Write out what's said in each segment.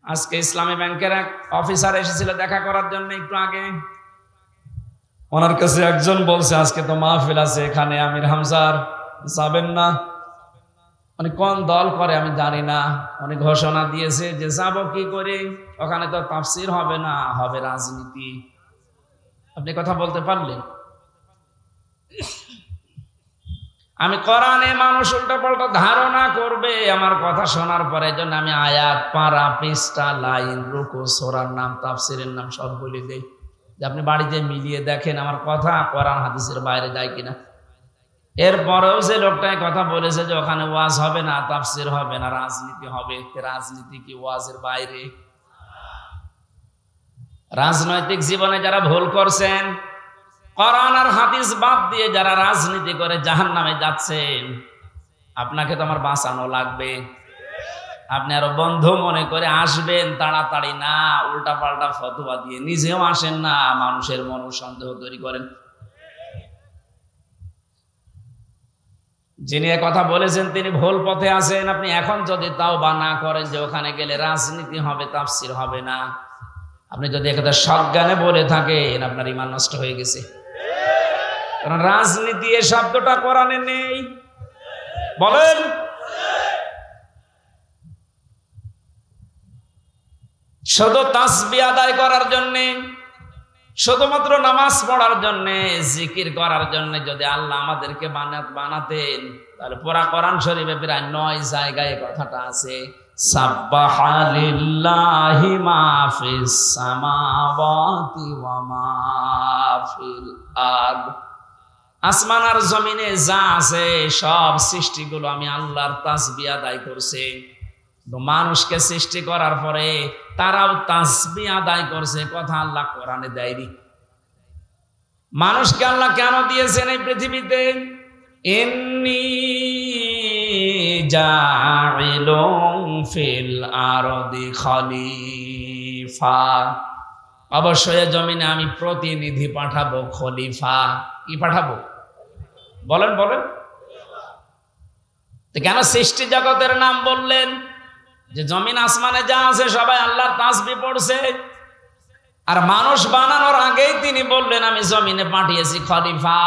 আজকে ইসলামী ব্যাংকের এক অফিসার এসেছিল দেখা করার জন্য একটু আগে। ওনার কাছে একজন বলছে আজকে তো মাহফিল আছে এখানে, আমির হামজার যাবেন না? উনি কোন দল করে আমি জানি না, উনি ঘোষণা দিয়েছে যে যাব কি করে, ওখানে তো তাফসীর হবে না, হবে রাজনীতি। আপনি কথা বলতে পারলেন? আমি কোরআনে মানুষ উল্টা পাল্টা ধারণা করবে আমার কথা শোনার পরে, জন্য আমি আয়াত, পারা, পৃষ্ঠা, লাইন, রুকু, সূরার নাম, তাফসীরের নাম সব বলে দেই, যে আপনি বাড়িতে মিলিয়ে দেখেন আমার কথা কোরআন হাদিসের বাইরে যায় কিনা। এরপরেও যে লোকটাই কথা বলেছে যে ওখানে ওয়াজ হবে না, তাফসীর হবে না, রাজনীতি হবে, রাজনীতি কি ওয়াজের বাইরে? রাজনৈতিক জীবনে যারা ভুল করছেন, কোরআন আর হাদিস বাদ দিয়ে যারা রাজনীতি করে জাহান্নামে যাচ্ছেন, আপনাকে তো আমার বাঁচানো লাগবে। আপনি আরো বন্ধু মনে করে আসবেন, তাড়াতাড়ি না উল্টা পাল্টা ফতোয়া দিয়ে নিজেও আসেন না, মানুষের মন সন্দেহ তৈরি করেন। যিনি কথা বলেছেন তিনি ভুল পথে আছেন। আপনি এখন যদি তাওবা না করেন যে ওখানে গেলে রাজনীতি হবে, তাফসীর হবে না, আপনি যদি একথা সজ্ঞানে বলে থাকেন, আপনার ঈমান নষ্ট হয়ে গেছে। কারণ রাজনীতি এ শব্দটা কোরআনে নেই। বলেন, শুধু তাসবিহ আদায় করার জন্য, শুধুমাত্র নামাজ পড়ার জন্য, জিকির করার জন্য যদি আল্লাহ আমাদেরকে বানাতেন, তাহলে পুরা কোরআন শরীফে প্রায় 9 জায়গায় কথাটা আছে, সাব্বাহা লিল্লাহি মা ফিস সামাওয়াতি ওয়া মা ফিল আরদ। আসমান আর জমিনে যা আছে সব সৃষ্টিগুলো আমি আল্লাহর তাসবিহ আদায় করছে। তো মানুষকে সৃষ্টি করার পরে তারাও তাসবিহ আদায় করছে, কথা আল্লাহ কোরআনে দেয়নি। মানুষকে আল্লাহ কেন দিয়েছেন এই পৃথিবীতে? ইন্নী জাইলুন ফিল আরদি খলিফা, অবশ্যই জমিনে আমি প্রতিনিধি পাঠাবো, খলিফা। কি পাঠাবো? বলেন বলেন। তো কেন সৃষ্টি জগতের নাম বললেন? যে জমিন আসমানে যা আছে সবাই আল্লাহর তাসবিহ পড়ছে, আর মানুষ বানানোর আগেই তিনি বললেন আমি জমিনে পাঠিয়েছি খলিফা।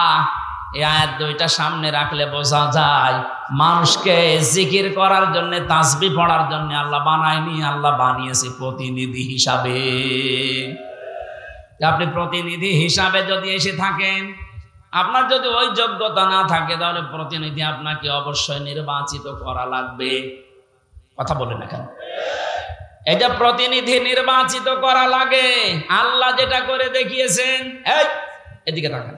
এই আয়াত দুইটা সামনে রাখলে বোঝা যায় মানুষকে জিকির করার জন্য, তাসবিহ পড়ার জন্য আল্লাহ বানায়নি, আল্লাহ বানিয়েছে প্রতিনিধি হিসাবে। আপনি প্রতিনিধি হিসাবে যদি এসে থাকেন, আপনার যদি ওই যোগ্যতা না থাকে, তাহলে প্রতিনিধি আপনাকে অবশ্যই নির্বাচিত করা লাগবে। কথা বলেন না কেন? এই যে প্রতিনিধি নির্বাচিত করা লাগে, আল্লাহ যেটা করে দেখিয়েছেন, এই এদিকে তাকান,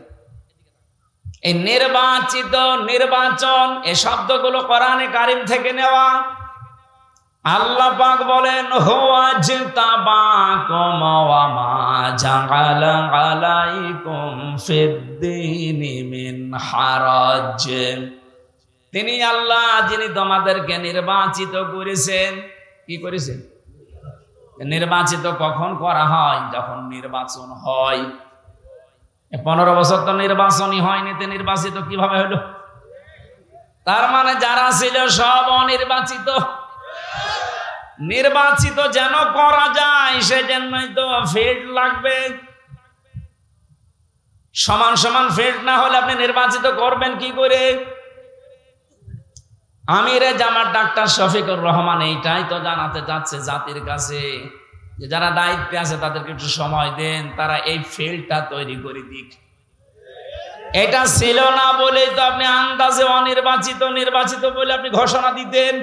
এই নির্বাচিত, নির্বাচন, এই শব্দগুলো কোরআনে কারিম থেকে নেওয়া। আল্লাহ পাক বলেন হুয়াজতাবাকুম ওয়া মা জাআলা আলাইকুম ফিদ্দীনি মিন হারাজ। তিনি আল্লাহ যিনি তোমাদেরকে নির্বাচিত করেছেন। কি করেছেন? নির্বাচিত কখন করা হয়? যখন নির্বাচন হয়। 15 বছর তো নির্বাচনই হয়নি, তো নির্বাচিত কিভাবে হলো? তার মানে যারা ছিল সব অনির্বাচিত। নির্বাচিত যেন করা যায় সেজন্যই তো ফিল্ড লাগবে। সমান সমান ফিল্ড না হলে আপনি নির্বাচিত করবেন কি করে? আমিরে জামাত ডাক্তার শফিকুর রহমান এইটাই তো জানাতে চাচ্ছে জাতির কাছে, যে যারা দায়িত্বে আছে তাদেরকে একটু সময় দেন, তারা এই ফিল্ডটা তৈরি করে দিক। এটা ছিল না বলেই তো আপনি আন্দাজে অনির্বাচিত, নির্বাচিত বলে আপনি ঘোষণা দিতেন।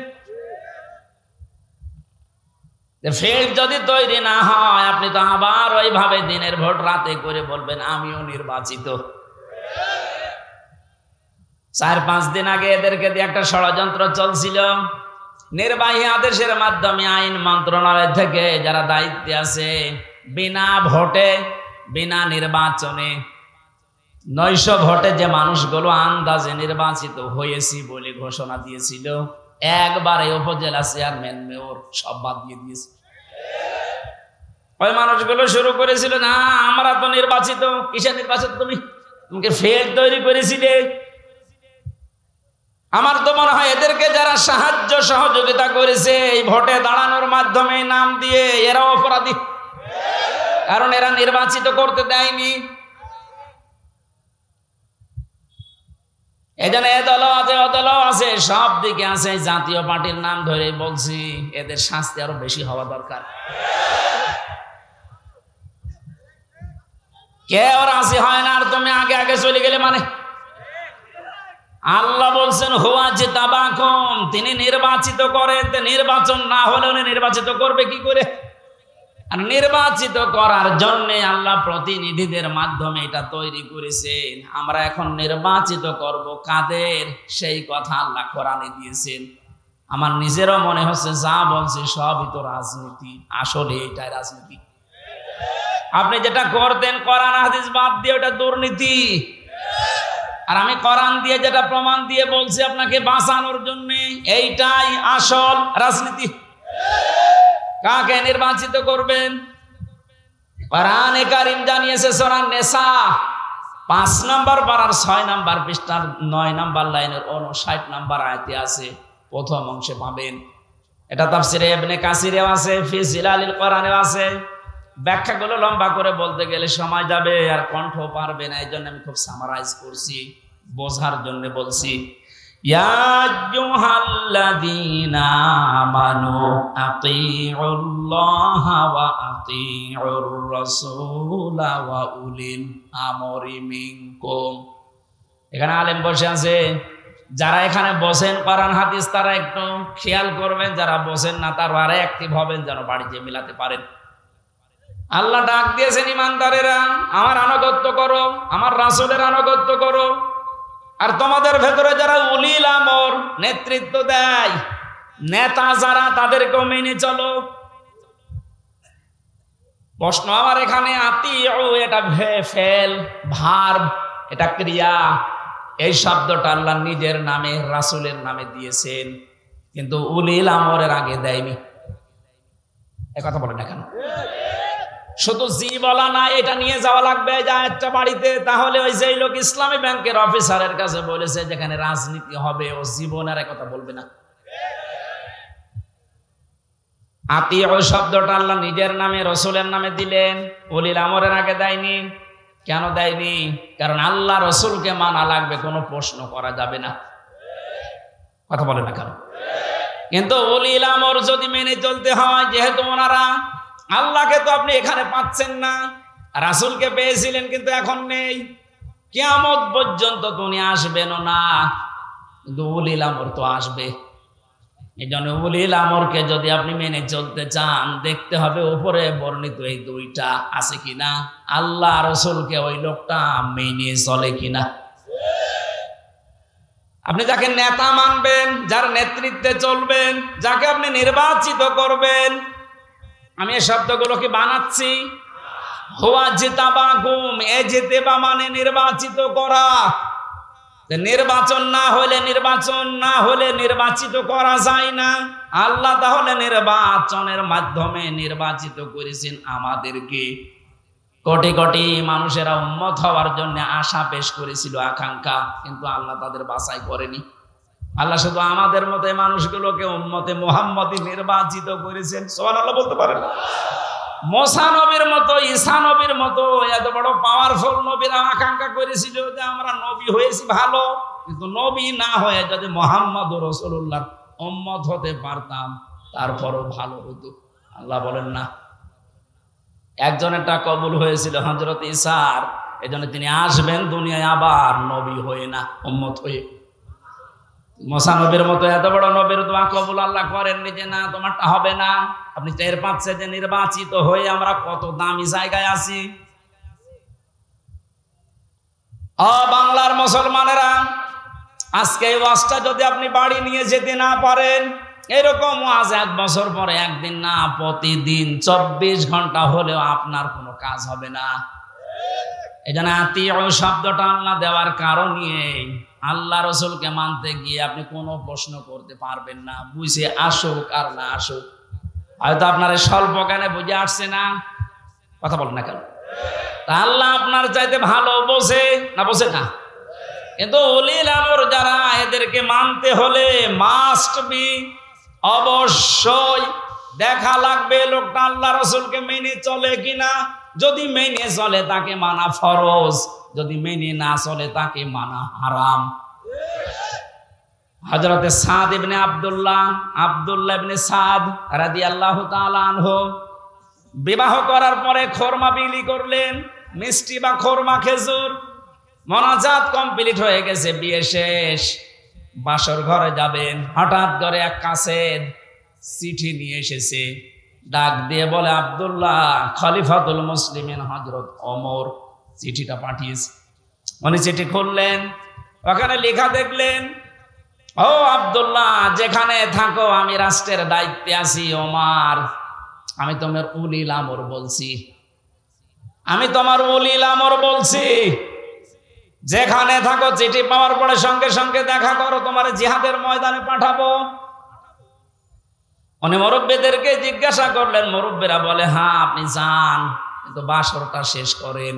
ফিল্ড যদি তৈরি না হয়, আপনি তো আবার ওইভাবে দিনের ভোট রাতে করে বলবেন আমিও নির্বাচিত। 4-5 দিন আগে এদেরকে দিয়ে একটা ষড়যন্ত্র চলছিল। নির্বাহী আদেশের মাধ্যমে আইন মন্ত্রণালয় থেকে যারা দায়িত্বে আছে, বিনা ভোটে, বিনা নির্বাচনে 900 ভোটে যে মানুষগুলো আন্দাজে নির্বাচিত হয়েছি বলে ঘোষণা দিয়েছিল, একবারে উপজেলা চেয়ারম্যান, মেয়র সব বাদ দিয়ে দিয়েছে। ওই মানুষগুলো শুরু করেছিল, না আমরা তো নির্বাচিত। কিসের নির্বাচিত? তুমি তোমাকে ফেল তৈরি করেছিলে। আমার তো মনে হয় এদেরকে যারা সাহায্য সহযোগিতা করেছে এই ভোটে দাঁড়ানোর মাধ্যমে নাম দিয়ে এরা অপরাধী, কারণ এরা নির্বাচিত করতে দেয়নি। এজন্য এ দল আছে ও দল আছে, সব দিকে আছে। জাতীয় পার্টির নাম ধরে বলছি এদের শাস্তি আরো বেশি হওয়া দরকার। কেউ রাজি হয় না আর তুমি আগে আগে চলে গেলে মানে। আল্লাহ বলছেন হুয়া জিতাবাকুম, তিনি নির্বাচিত করেন। নির্বাচন না হলে উনি নির্বাচিত করবে কি করে? আর নির্বাচিত করার জন্য আল্লাহ প্রতিনিধিদের মাধ্যমে এটা তৈরি করেছেন। আমরা এখন নির্বাচিত করব কাদের, সেই কথা আল্লাহ কোরআনে দিয়েছেন। আমার নিজেরও মনে হচ্ছে যা বলছি সবই তো রাজনীতি, আসলে এটাই রাজনীতি। আপনি যেটা করতেন কোরআন হাদিস বাদ দিয়ে ওটা দুর্নীতি, আর আমি কোরআন দিয়ে যেটা প্রমাণ দিয়ে বলছি আপনাকে বাঁচানোর জন্য, এইটাই আসল রাজনীতি। কাকে নির্বাচিত করবেন? কোরআনে কারীম জানিয়েছে সূরা নিসা 5 নম্বর পারার 6 নম্বর পৃষ্ঠার 9 নম্বর লাইনের 59 নম্বর আয়াতে আছে, প্রথম অংশে পাবেন। এটা তাফসিরে ইবনে কাসিরেও আছে, ফি জিলালিল কোরআনেও আছে। ব্যাখ্যাগুলো লম্বা করে বলতে গেলে সময় যাবে আর কণ্ঠ পারবে না, এইজন্য আমি খুব সামারাইজ করছি, বোঝার জন্য বলছি। ইয়া আইয়ুহাল্লাযীনা আমানু আতিউল্লাহা ওয়া আতিউর রাসূলা ওয়া উলিল আমরি মিনকুম। এখানে আলেম বসে আছে, যারা এখানে বসেন কোরআন হাদিস তারা একটু খেয়াল করবেন, যারা বসেন না তারা আরে অ্যাক্টিভ হবেন যেন বাড়িতে মিলাতে পারেন। আল্লাহ ডাক দিয়েছেন ইমানদারেরা আমার আনুগত্য করো, আমার রাসূলের আনুগত্য করো। আর তোমাদের ভেতরে যারা উলিল আমর, নেতৃত্ব দেয়, নেতা যারা, তাদেরকেও মেনে চলো। প্রশ্ন আমার এখানে আতিউ, এটা ফেল ভার্ব, এটা ক্রিয়া। এই শব্দটা আল্লাহ নিজের নামে রাসূলের নামে দিয়েছেন, কিন্তু উলিল আমরের আগে দেয়নি। এ কথা বলে না কেন? শুধু জি বলা না, এটা নিয়ে যাওয়া লাগবে যা একটা বাড়িতে। তাহলে ওই যে লোক ইসলামী ব্যাংকের অফিসারের কাছে বলেছে যেখানে রাজনীতি হবে ও জীবনের কথা বলবে না। আতিউ শব্দটা আল্লাহ নিজের নামে রাসূলের নামে দিলেন, উলিল আমরের আগে দেয়নি। কেন দেয়নি? কারণ আল্লাহ রাসূলকে মানা লাগবে, কোনো প্রশ্ন করা যাবে না। কথা বলে না কেন? কিন্তু উলিল আমর যদি মেনে চলতে হয়, যেহেতু ওনারা, আল্লাহকে তো আপনি এখানে পাচ্ছেন না, রাসূলকে পেয়েছিলেন কিন্তু এখন নেই, কিয়ামত পর্যন্ত তো উনি আসবেনও না, কিন্তু উলিল আমর তো আসবে। এই জন্য উলিল আমরকে যদি আপনি মেনে চলতে চান, দেখতে হবে উপরে বর্ণিত এই দুইটা আছে কিনা, আল্লাহ রাসূলকে ওই লোকটা মেনে চলে কিনা। আপনি যাকে নেতা মানবেন, যার নেতৃত্বে চলবেন, যাকে আপনি নির্বাচিত করবেন, আমি এই শব্দগুলোকে বানাচ্ছি। হুয়া জিতাবাকুম, এ জিতেবা মানে নির্বাচিত করা। নির্বাচন না হলে নির্বাচিত করা যায় না। আল্লাহ তাহলে নির্বাচনের মাধ্যমে নির্বাচিত করেছেন আমাদেরকে। কোটি কোটি মানুষেরা উম্মত হওয়ার জন্য আশা পেশ করেছিল, আকাঙ্ক্ষা, কিন্তু আল্লাহ তাদের বাছাই করেনি। আল্লাহ শুধু আমাদের মতো মানুষগুলোকে উম্মতে মুহাম্মদী নির্বাচিত করেছেন। সুবহানাল্লাহ বলতে পারেন? মুসা নবীর মতো, ঈসা নবীর মতো এত বড় পাওয়ারফুল নবীরা আকাঙ্ক্ষা করেছিল যে আমরা নবী হয়েছি ভালো, কিন্তু নবী না হয়ে যদি মুহাম্মদ রাসূলুল্লাহ উম্মত হতে পারতাম তারপরও ভালো হতো। আল্লাহ বলেন না। একজনেরটা কবুল হয়েছিল হযরত ঈসার, এজন্য তিনি আসবেন দুনিয়ায় আবার নবী হয়ে না, উম্মত হয়ে। মুসা নবীর মতো এত বড় নবীর দোয়া কবুল আল্লাহ করেননি যে না তোমারটা হবে না। আপনি টের পাচ্ছেন যে নির্বাচিত হয়ে আমরা কত দামি জায়গায় আছি। বাংলার মুসলমানেরা, আজকে এই ওয়াজটা যদি আপনি বাড়ি নিয়ে যেতে না পারেন, এরকম ওয়াজ 1 বছর পরে একদিন না, প্রতিদিন 24 ঘন্টা হলেও আপনার কোনো কাজ হবে না। এই জন্য আতিউ শব্দটা আল্লাহ দেওয়ার কারণে আল্লাহ রাসূলকে মানতে গিয়ে আপনি কোনো প্রশ্ন করতে পারবেন না, বুঝে আসুক আর না আসুক। হয়তো আপনার স্বল্প জ্ঞানে বুঝে আসছে না, কথা বলেন না কেন? তা আল্লাহ আপনার চাইতে ভালো বোঝে না, বোঝে না? কিন্তু উলিল আমর যারা, এদেরকে মানতে হলে মাস্ট বি, অবশ্যই দেখা লাগবে লোকটা আল্লাহ রসুলকে মেনে চলে কিনা। যদি মেনে চলে তাকে মানা ফরজ, যদি মেনে না চলে তাকে মানা হারাম। হযরতে সাদ ইবনে আব্দুল্লাহ ইবনে সাদ রাদিয়াল্লাহু তাআলা আনহু বিবাহ করার পরে খোরমা বিলি করলেন, মিষ্টি বা খোরমা খেজুর। মোনাজাত কমপ্লিট হয়ে গেছে, বিয়ে শেষ, বাসর ঘরে যাবেন। হঠাৎ করে এক কাসেদ চিঠি নিয়ে এসেছে, ডাক দিয়ে বলে, আব্দুল্লাহ খলিফাতুল মুসলিমিন হযরত ওমর চিঠিটা পাঠিয়েছে। উনি চিঠি খুললেন, ওখানে লেখা দেখলেন, ও আব্দুল্লাহ, যেখানে থাকো আমি রাষ্ট্রের দায়িত্বে আছি। ওমর, আমি তোমার উলিল আমর বলছি, আমি তোমার উলিল আমর বলছি, যেখানে থাকো চিঠি পাওয়ার পরে সঙ্গে সঙ্গে দেখা করো, তোমার জিহাদের ময়দানে পাঠাবো। উনি মুরব্বীদেরকে জিজ্ঞাসা করলেন, মুরব্বীরা বলে, হ্যাঁ আপনি যান, কিন্তু বাসরটা শেষ করেন।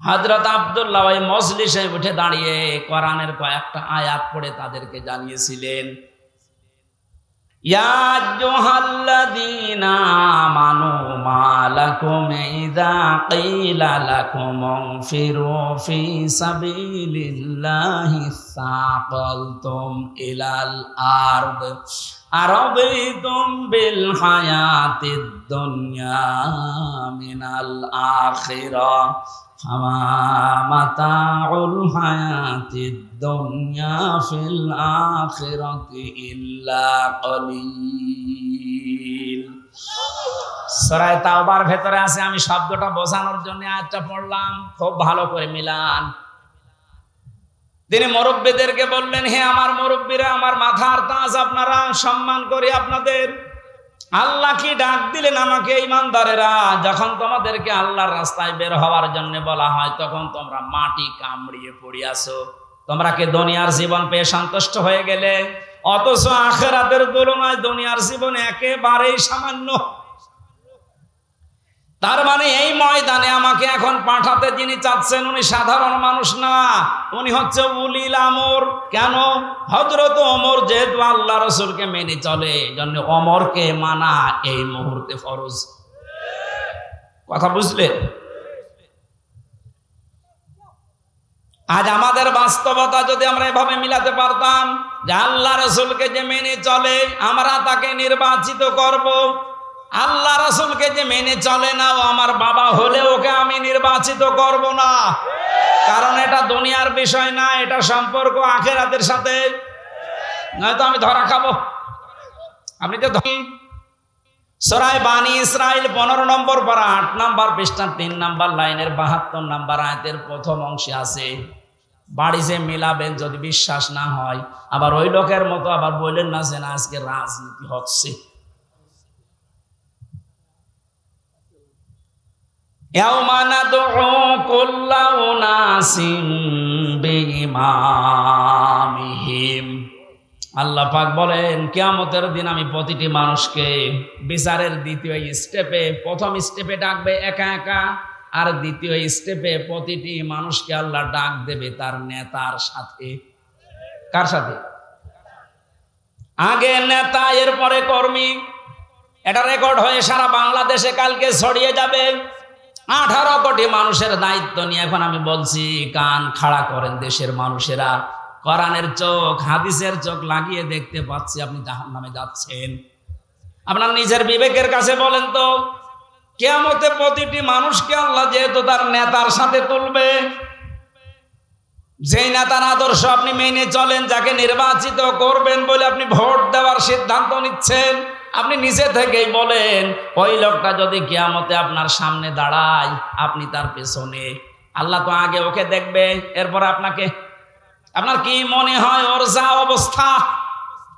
হযরত আব্দুল্লাহ ওই মজলিসে উঠে দাঁড়িয়ে কোরআনের কয়েকটা আয়াত পড়ে তাদেরকে জানিয়েছিলেন, ইয়া আইয়ুহাল্লাযীনা আমানু মা লাকুম ইযা ক্বিলা লাকুম ইনফিরু ফি সাবিলিল্লাহি সাকালতুম ইলাল আরদ আরাদিতুম বিল হায়াতিদ দুনিয়া মিনাল আখিরাহ ফামা মাতাউল হায়াতিদ দুনিয়া ফিল আখিরাতি ইল্লা কলিল। সূরা তাওবার ভেতরে আছে, আমি শব্দটা বোঝানোর জন্য আয়াতটা পড়লাম, খুব ভালো করে মিলান। তিনি মুরব্বীদেরকে বললেন, হে আমার মুরব্বীরা, আমার মাথার তাজ, আপনারা সম্মান করি আপনাদের। আল্লাহ কি ডাক দিলেন আমাকে, ঈমানদারেরা, যখন তোমাদেরকে আল্লাহর রাস্তায় বের হওয়ার জন্য বলা হয় তখন তোমরা মাটি কামড়িয়ে পড়ে আছো। তোমরা কি দুনিয়ার জীবন পেয়ে সন্তুষ্ট হয়ে গেলে? অথচ আখিরাতের তুলনায় দুনিয়ার জীবন একেবারেই সামান্য। তার মানে এই ময়দানে আমাকে এখন পাঠাতে যিনি চাচ্ছেন উনি সাধারণ মানুষ না, উনি হচ্ছে উলিল আমর। কেন? হযরত ওমর যেহেতু আল্লাহ রাসূলকে মেনে চলে, জন্য ওমরকে মানা এই মুহূর্তে ফরজ। কথা বুঝলেন? আজ আমাদের বাস্তবতা যদি আমরা এভাবে মিলাতে পারতাম যে আল্লাহ রাসূলকে যে মেনে চলে আমরা তাকে নির্বাচিত করব, আল্লাহ রাসূলকে যে মেনে চলে না ও আমার বাবা হলে ওকে আমি নির্বাচিত করব না, কারণ এটা দুনিয়ার বিষয় না, এটা সম্পর্ক আখিরাতের সাথে। নয়তো আমি ধরা খাবো। আপনি তো সূরা বানী ইসরাইল 15 নম্বর পারা 8 নম্বর পৃষ্ঠা 3 নম্বর লাইনের 72 নম্বর আয়াতের প্রথম অংশে আছে, বাড়ি যে মিলাবেন যদি বিশ্বাস না হয়, আবার ওই লোকের মতো আবার বললেন না যে না আজকে রাজনীতি হচ্ছে। ইয়াউমা নাদউ কুল্লা উনাসিন বিইমামিহিম। আল্লাহ পাক বলেন কিয়ামতের দিন আমি প্রতিটি মানুষকে বিচারের দ্বিতীয় স্টেপে, প্রথম স্টেপে ডাকবে একা একা, আর দ্বিতীয় স্টেপে প্রতিটি মানুষকে আল্লাহ ডাক দেবে তার নেতার সাথে। কার সাথে? আগে নেতা, এরপরে কর্মী। এটা রেকর্ড হয়ে সারা বাংলাদেশে কালকে ছড়িয়ে যাবে। 18 কোটি মানুষের দায়িত্ব নিয়ে এখন আমি বলছি, কান খাড়া করেন দেশের মানুষেরা। কোরআনের চোখ, হাদিসের চোখ লাগিয়ে দেখতে পাচ্ছি আপনি জাহান্নামে যাচ্ছেন। আপনার নিজের বিবেকের কাছে বলেন তো, কিয়ামতে প্রতিটি মানুষকে আল্লাহ যেহেতু তার নেতার সাথে তুলবে, যেই নেতার আদর্শ আপনি মেনে চলেন, যাকে নির্বাচিত করবেন বলে আপনি ভোট দেওয়ার সিদ্ধান্ত নিচ্ছেন, আপনি নিজে থেকেই বলেন ওই লোকটা যদি কিয়ামতে আপনার সামনে দাঁড়ায় আপনি তার পেছনে, আল্লাহ তো আগে ওকে দেখবে, এরপর আপনাকে। আপনার কি মনে হয় ওর যা অবস্থা,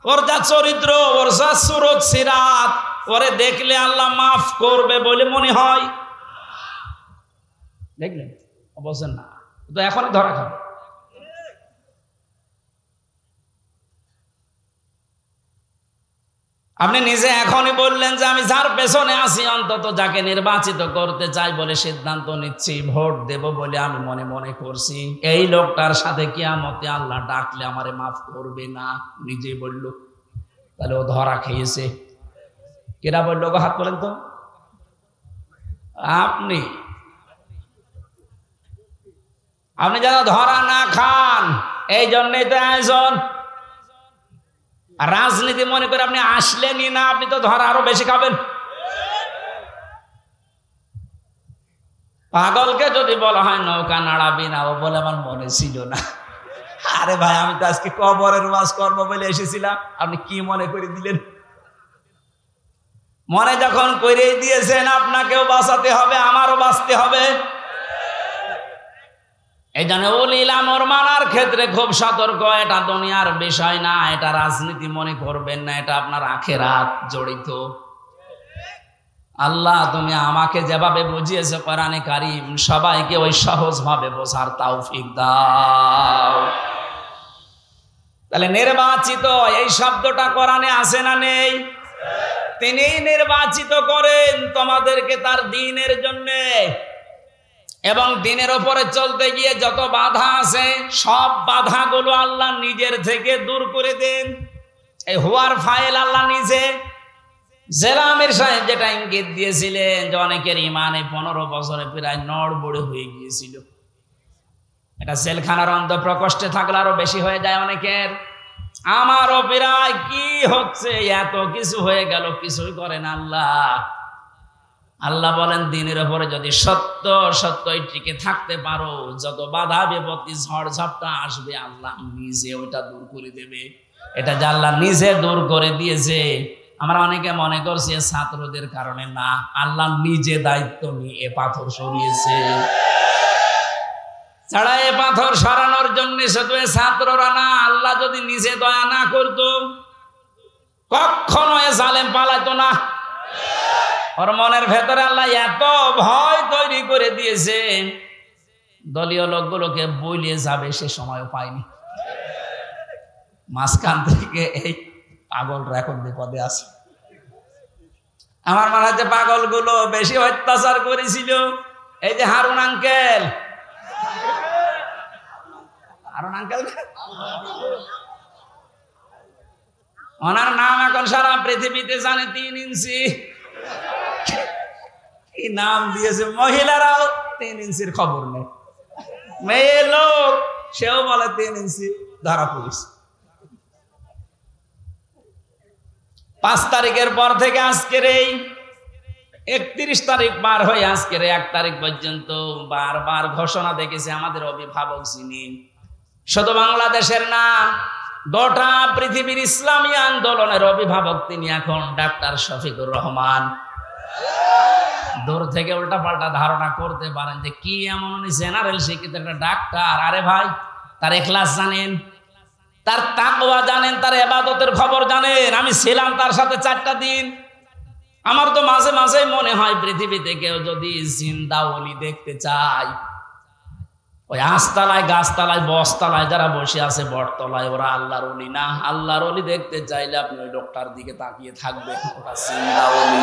ওর যা চরিত্র, ওর যা সুরত সিরাত, ওরে দেখলে আল্লাহ মাফ করবে বলে মনে হয়? দেখলেন? অবশ্যই না, তো এখনই ধরা খাবে। আপনি নিজে এখনই বললেন যে আমি যার পেছনে আছি, অন্তত যাকে নির্বাচিত করতে চাই বলে সিদ্ধান্ত নিচ্ছি, ভোট দেব বলে আমি মনে মনে করছি, এই লোকটার সাথে কিয়ামতে আল্লাহ ডাকলে আমারে মাফ করবে না, নিজে বলল। তাহলে ও ধরা খেয়েছে। কেরা বললো গো? হাত তোলেন তো। আপনি যেন ধরা না খান, এই জন্যই তো আয়োজন। রাজনীতি মনে করে আপনি আসলেনই না, আপনি তো ধরা আরো বেশি খাবেন। পাগলকে যদি বলা হয় নৌকা নাড়াবি না, ও বলে আমার মনে ছিল না। আরে ভাই, আমি তো আজকে কবরের ওয়াজ করবো বলে এসেছিলাম, আপনি কি মনে করে দিলেন? মনে যখন করেই দিয়েছেন, আপনাকেও বাঁচাতে হবে, আমারও বাঁচতে হবে। এই জন্য উলিল আমর মানার ক্ষেত্রে খুব সতর্ক। এটা দুনিয়ার বিষয় না, এটা রাজনীতি মনে করবেন না, এটা আপনার আখিরাত জড়িত। আল্লাহ, তুমি আমাকে যেভাবে বুঝিয়েছো কোরআনে কারীম, সবাইকে ওই সহজ ভাবে বোঝার তৌফিক দাও। তাহলে নির্বাচিত, এই শব্দটা কোরআনে আছে না নেই? তিনি নির্বাচিত করেন তোমাদেরকে তার দ্বীনের জন্য, এবং দ্বীনের উপরে চলতে গিয়ে যত বাধা আছে সব বাধাগুলো আল্লাহ নিজের থেকে দূর করে দেন। এই হুয়ার ফাইল আল্লাহ নিজে। জেলা আমির সাহেব যেটা ইঙ্গিত দিয়েছিলেন যে অনেকের ইমানে 15 বছরে প্রায় নড়বড়ে হয়ে গিয়েছিল, এটা জেলখানার অন্ধ প্রকোষ্ঠে থাকলে আরো বেশি হয়ে যায় অনেকের। আমারও প্রায় কি হচ্ছে, এত কিছু হয়ে গেল, কিছুই করেন আল্লাহ। আল্লাহ বলেন দ্বীনের উপরে যদি সত্যই টিকে থাকতে পারো, যত বাধা বিপত্তি ঝড় ঝাপটা আসবে আল্লাহ নিজে ওইটা দূর করে দেবে। এটা যে আল্লাহ নিজে দূর করে দিয়েছে। আমরা অনেকে মনে করছি ছাত্রদের কারণে, না, আল্লাহ নিজে দায়িত্ব নিয়ে এ পাথর সরিয়েছে। ছাড়া এ পাথর সরানোর জন্য শুধু ছাত্ররা না, আল্লাহ যদি নিজে দয়া না করতো কখনো এ জালেম পালাতো না। ওর মনের ভেতরে আল্লাহ এত ভয় তৈরি করে দিয়েছে, দলীয় লোকগুলোকে বইলিয়ে যাবে সে সময়ও পায়নি। মাঝখান থেকে এই পাগলরা এখন বিপদে আছে। আমার মনে হচ্ছে পাগলগুলো বেশি অত্যাচার করেছিল এই যে হারুন আঙ্কেল। ওনার নাম এখন সারা পৃথিবীতে জানে, 3 ইঞ্চি। কি নাম দিয়েছে, মহিলারাও 3 ইঞ্চির খবর নেই। মেয়ে লোক সেও বলে 3 ইঞ্চি, ধরা পড়েছে। 5 তারিখের পর থেকে আজকের এই 31 তারিখ পার হয়ে আজকের 1 তারিখ পর্যন্ত বারবার ঘোষণা দেখেছে আমাদের অভিভাবক যিনি, শুধু বাংলাদেশের না, গোটা পৃথিবীর ইসলামী আন্দোলনের অভিভাবক তিনি এখন ডাক্তার শফিকুর রহমান। দূর থেকে উল্টা পাল্টা ধারণা করতে পারেন যে কি এমন উনি জেনারেল শিক্ষিত একটা ডাক্তার। আরে ভাই, তার ইখলাস জানেন, তার তাকওয়া জানেন, তার ইবাদতের খবর জানেন। আমি ছিলাম তার সাথে 4টা দিন। আমার তো মাঝে মাঝে মনে হয় পৃথিবীতে কেউ যদি জিন্দা ওলি দেখতে চায়, ওই আস্তালায়, গাছতলায়, বসতলায় যারা বসে আছে বটতলায়, ওরা আল্লাহর ওলি না। আল্লাহর ওলি দেখতে চাইলে আপনি ওই লোকটার দিকে তাকিয়ে থাকবেন, ওটা জিন্দা ওলি।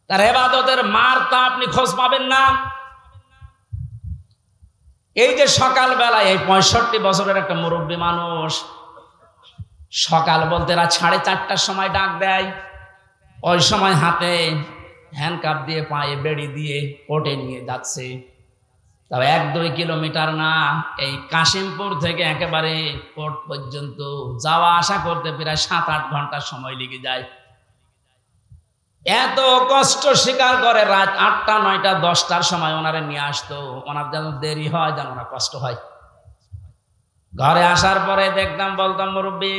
তার ইবাদতের মারটা আপনি খোঁজ পাবেন না। এই যে সকালবেলায় এই 65 বছরের একটা মুরব্বী মানুষ সকাল বলতে রাত 4:30টার সময় ডাক দেয়। ওই সময় হাতে হ্যান্ডকাপ দিয়ে, পায়ে বেড়ি দিয়ে কোর্টে নিয়ে যাচ্ছে। তবে 1-2 কিলোমিটার না, এই কাশিমপুর থেকে একেবারে কোর্ট পর্যন্ত যাওয়া আসা করতে প্রায় 7-8 ঘন্টা সময় লেগে যায়। এত কষ্ট স্বীকার করে রাত 8টা, 9টা, 10টার সময় ওনারে নিয়ে আসতো। ওনার যেন দেরি হয়, যেন ওনার কষ্ট হয়। ঘরে আসার পরে দেখতাম, বলতাম মুরব্বী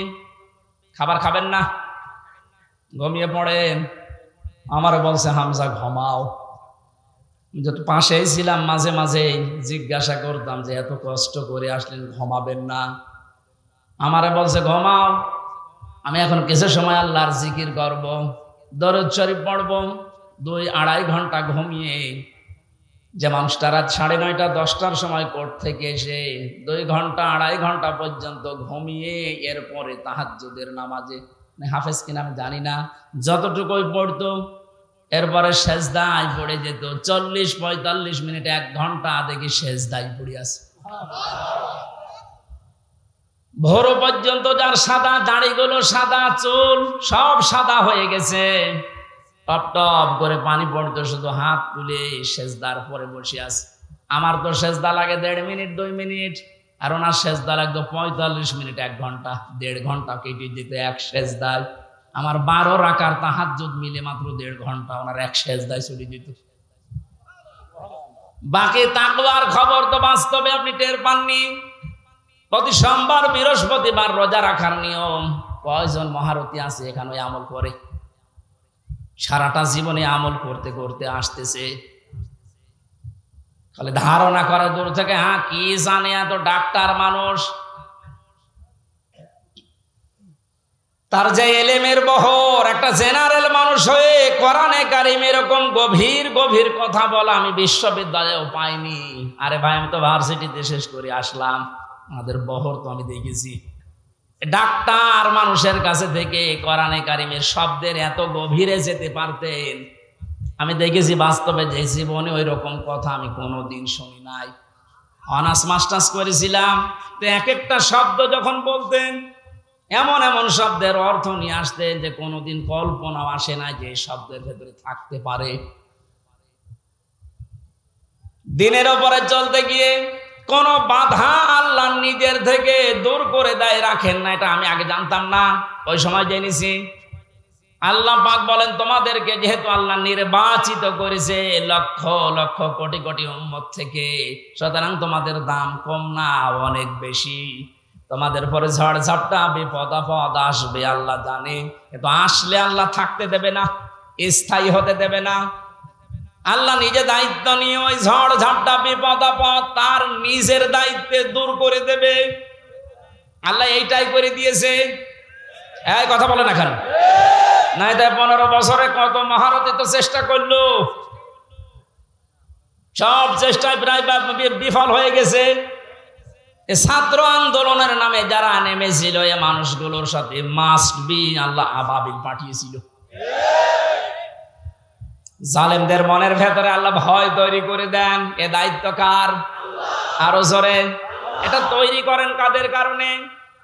খাবার খাবেন না, ঘুমিয়ে পড়েন। আমার বলছে হামজা ঘুমাও। যত পাশেই ছিলাম মাঝে মাঝে জিজ্ঞাসা করতাম যে এত কষ্ট করে আসলেন, ঘুমাবেন না? আমারে বলছে ঘুমাও, আমি এখন কিছু সময় আল্লাহর জিকির করব, দরুদ শরীফ পড়ব। 2-2.5 ঘন্টা ঘুমিয়ে যে মানুষটা রাত 9:30, 10টার সময় কোর্ট থেকে এসে 2 ঘন্টা 2.5 ঘন্টা পর্যন্ত ঘুমিয়ে এরপরে তাহাজ্জুদের নামাজে হাফেজ কিনা আমি জানি না, যতটুকুই পড়তো এরপরে সেজদায় পড়ে যেত। 40-45 মিনিট 1 ঘন্টা দেখি সেজদায় পড়ে আছে। ভোর পর্যন্ত যার সাদা দাড়িগুলো, সাদা চুল সব সাদা হয়ে গেছে, টপ টপ করে পানি পড়তো, শুধু হাত তুলে সেজদার পরে বসে আছে। আমার তো সেজদা লাগে 1.5 মিনিট 2 মিনিট, আর ওনার সেজদা লাগতো 45 মিনিট 1 ঘন্টা, 1.5 ঘন্টা কেটে দিত এক সেজদায়। আমার 12 রাকাত তাহাজ্জুদ মিলে মাত্র 1.5 ঘন্টা ওনার এক সেজদায় চলে দিত। বাকি তাকওয়ার খবর তো বাস্তবে আপনি টের পাননি। প্রতি সোমবার বৃহস্পতিবার রোজা রাখার নিয়ম, কয়জন মহারথী আছে এখানে ওই আমল করে? সারাটা জীবনে আমল করতে করতে আসতেছে, খালি ধারণা করে দূর থেকে, হ্যাঁ কি জানে, এত ডাক্তার মানুষ, তার যে এলেমের বহর, একটা জেনারেল মানুষ হয়ে কোরআনে কারিম এরকম গভীর গভীর কথা বলা আমি বিশ্ববিদ্যালয়েও পাইনি। আরে ভাই, আমি তো ভার্সিটিতে শেষ করে আসলাম, আমাদের বহর তো আমি দেখেছি। ডাক্তার মানুষের কাছে থেকে কোরআনে কারিমের শব্দের এত গভীরে যেতে পারতেন, আমি দেখেছি বাস্তবে, যে জীবনে ওই রকম কথা আমি কোনোদিন শুনি নাই। অনার্স মাস্টার্স করেছিলাম, তো এক একটা শব্দ যখন বলতেন, এমন এমন শব্দের অর্থ নিয়ে আসতেন যে কোনোদিন কল্পনাও আসে না যে শব্দের ভেতরে থাকতে পারে। দিনের ওপরে চলতে গিয়ে কোন বাধা আল্লাহ নিজের থেকে দূর করে দেয়, রাখেন না, এটা আমি আগে জানতাম না, ওই সময় জেনেছি। আল্লাহ পাক বলেন, তোমাদেরকে যেহেতু আল্লাহ নির্বাচিত করেছে লক্ষ লক্ষ কোটি কোটি উম্মত থেকে, সুতরাং তোমাদের দাম কম না, অনেক বেশি। তোমাদের পরে ঝড় ঝাপটা বিপদ আপদ আসবে, আল্লাহ জানে, কিন্তু আসলে আল্লাহ থাকতে দেবে না, স্থায়ী হতে দেবে না। আল্লাহ নিজে দায়িত্ব নিয়ে ওই ঝড় ঝাপটা বিপদ আপদ তার নিজের দায়িত্বে দূর করে দেবে। আল্লাহ এইটাই করে দিয়েছে। এই কথা বলে না কেন? নাই তাই 15 বছরে কত মহারথী তো চেষ্টা করলো, সব চেষ্টায় প্রায় বিফল হয়ে গেছে। ছাত্র আন্দোলনের নামে যারা নেমেছিল, এ মানুষগুলোর সাথে মাস্ট বি আল্লাহ আবাবিল পাঠিয়েছিল। জালেমদের মনের ভেতরে আল্লাহ ভয় তৈরি করে দেন, এ দায়িত্ব কার? আরো জোরে। এটা তৈরি করেন কাদের কারণে?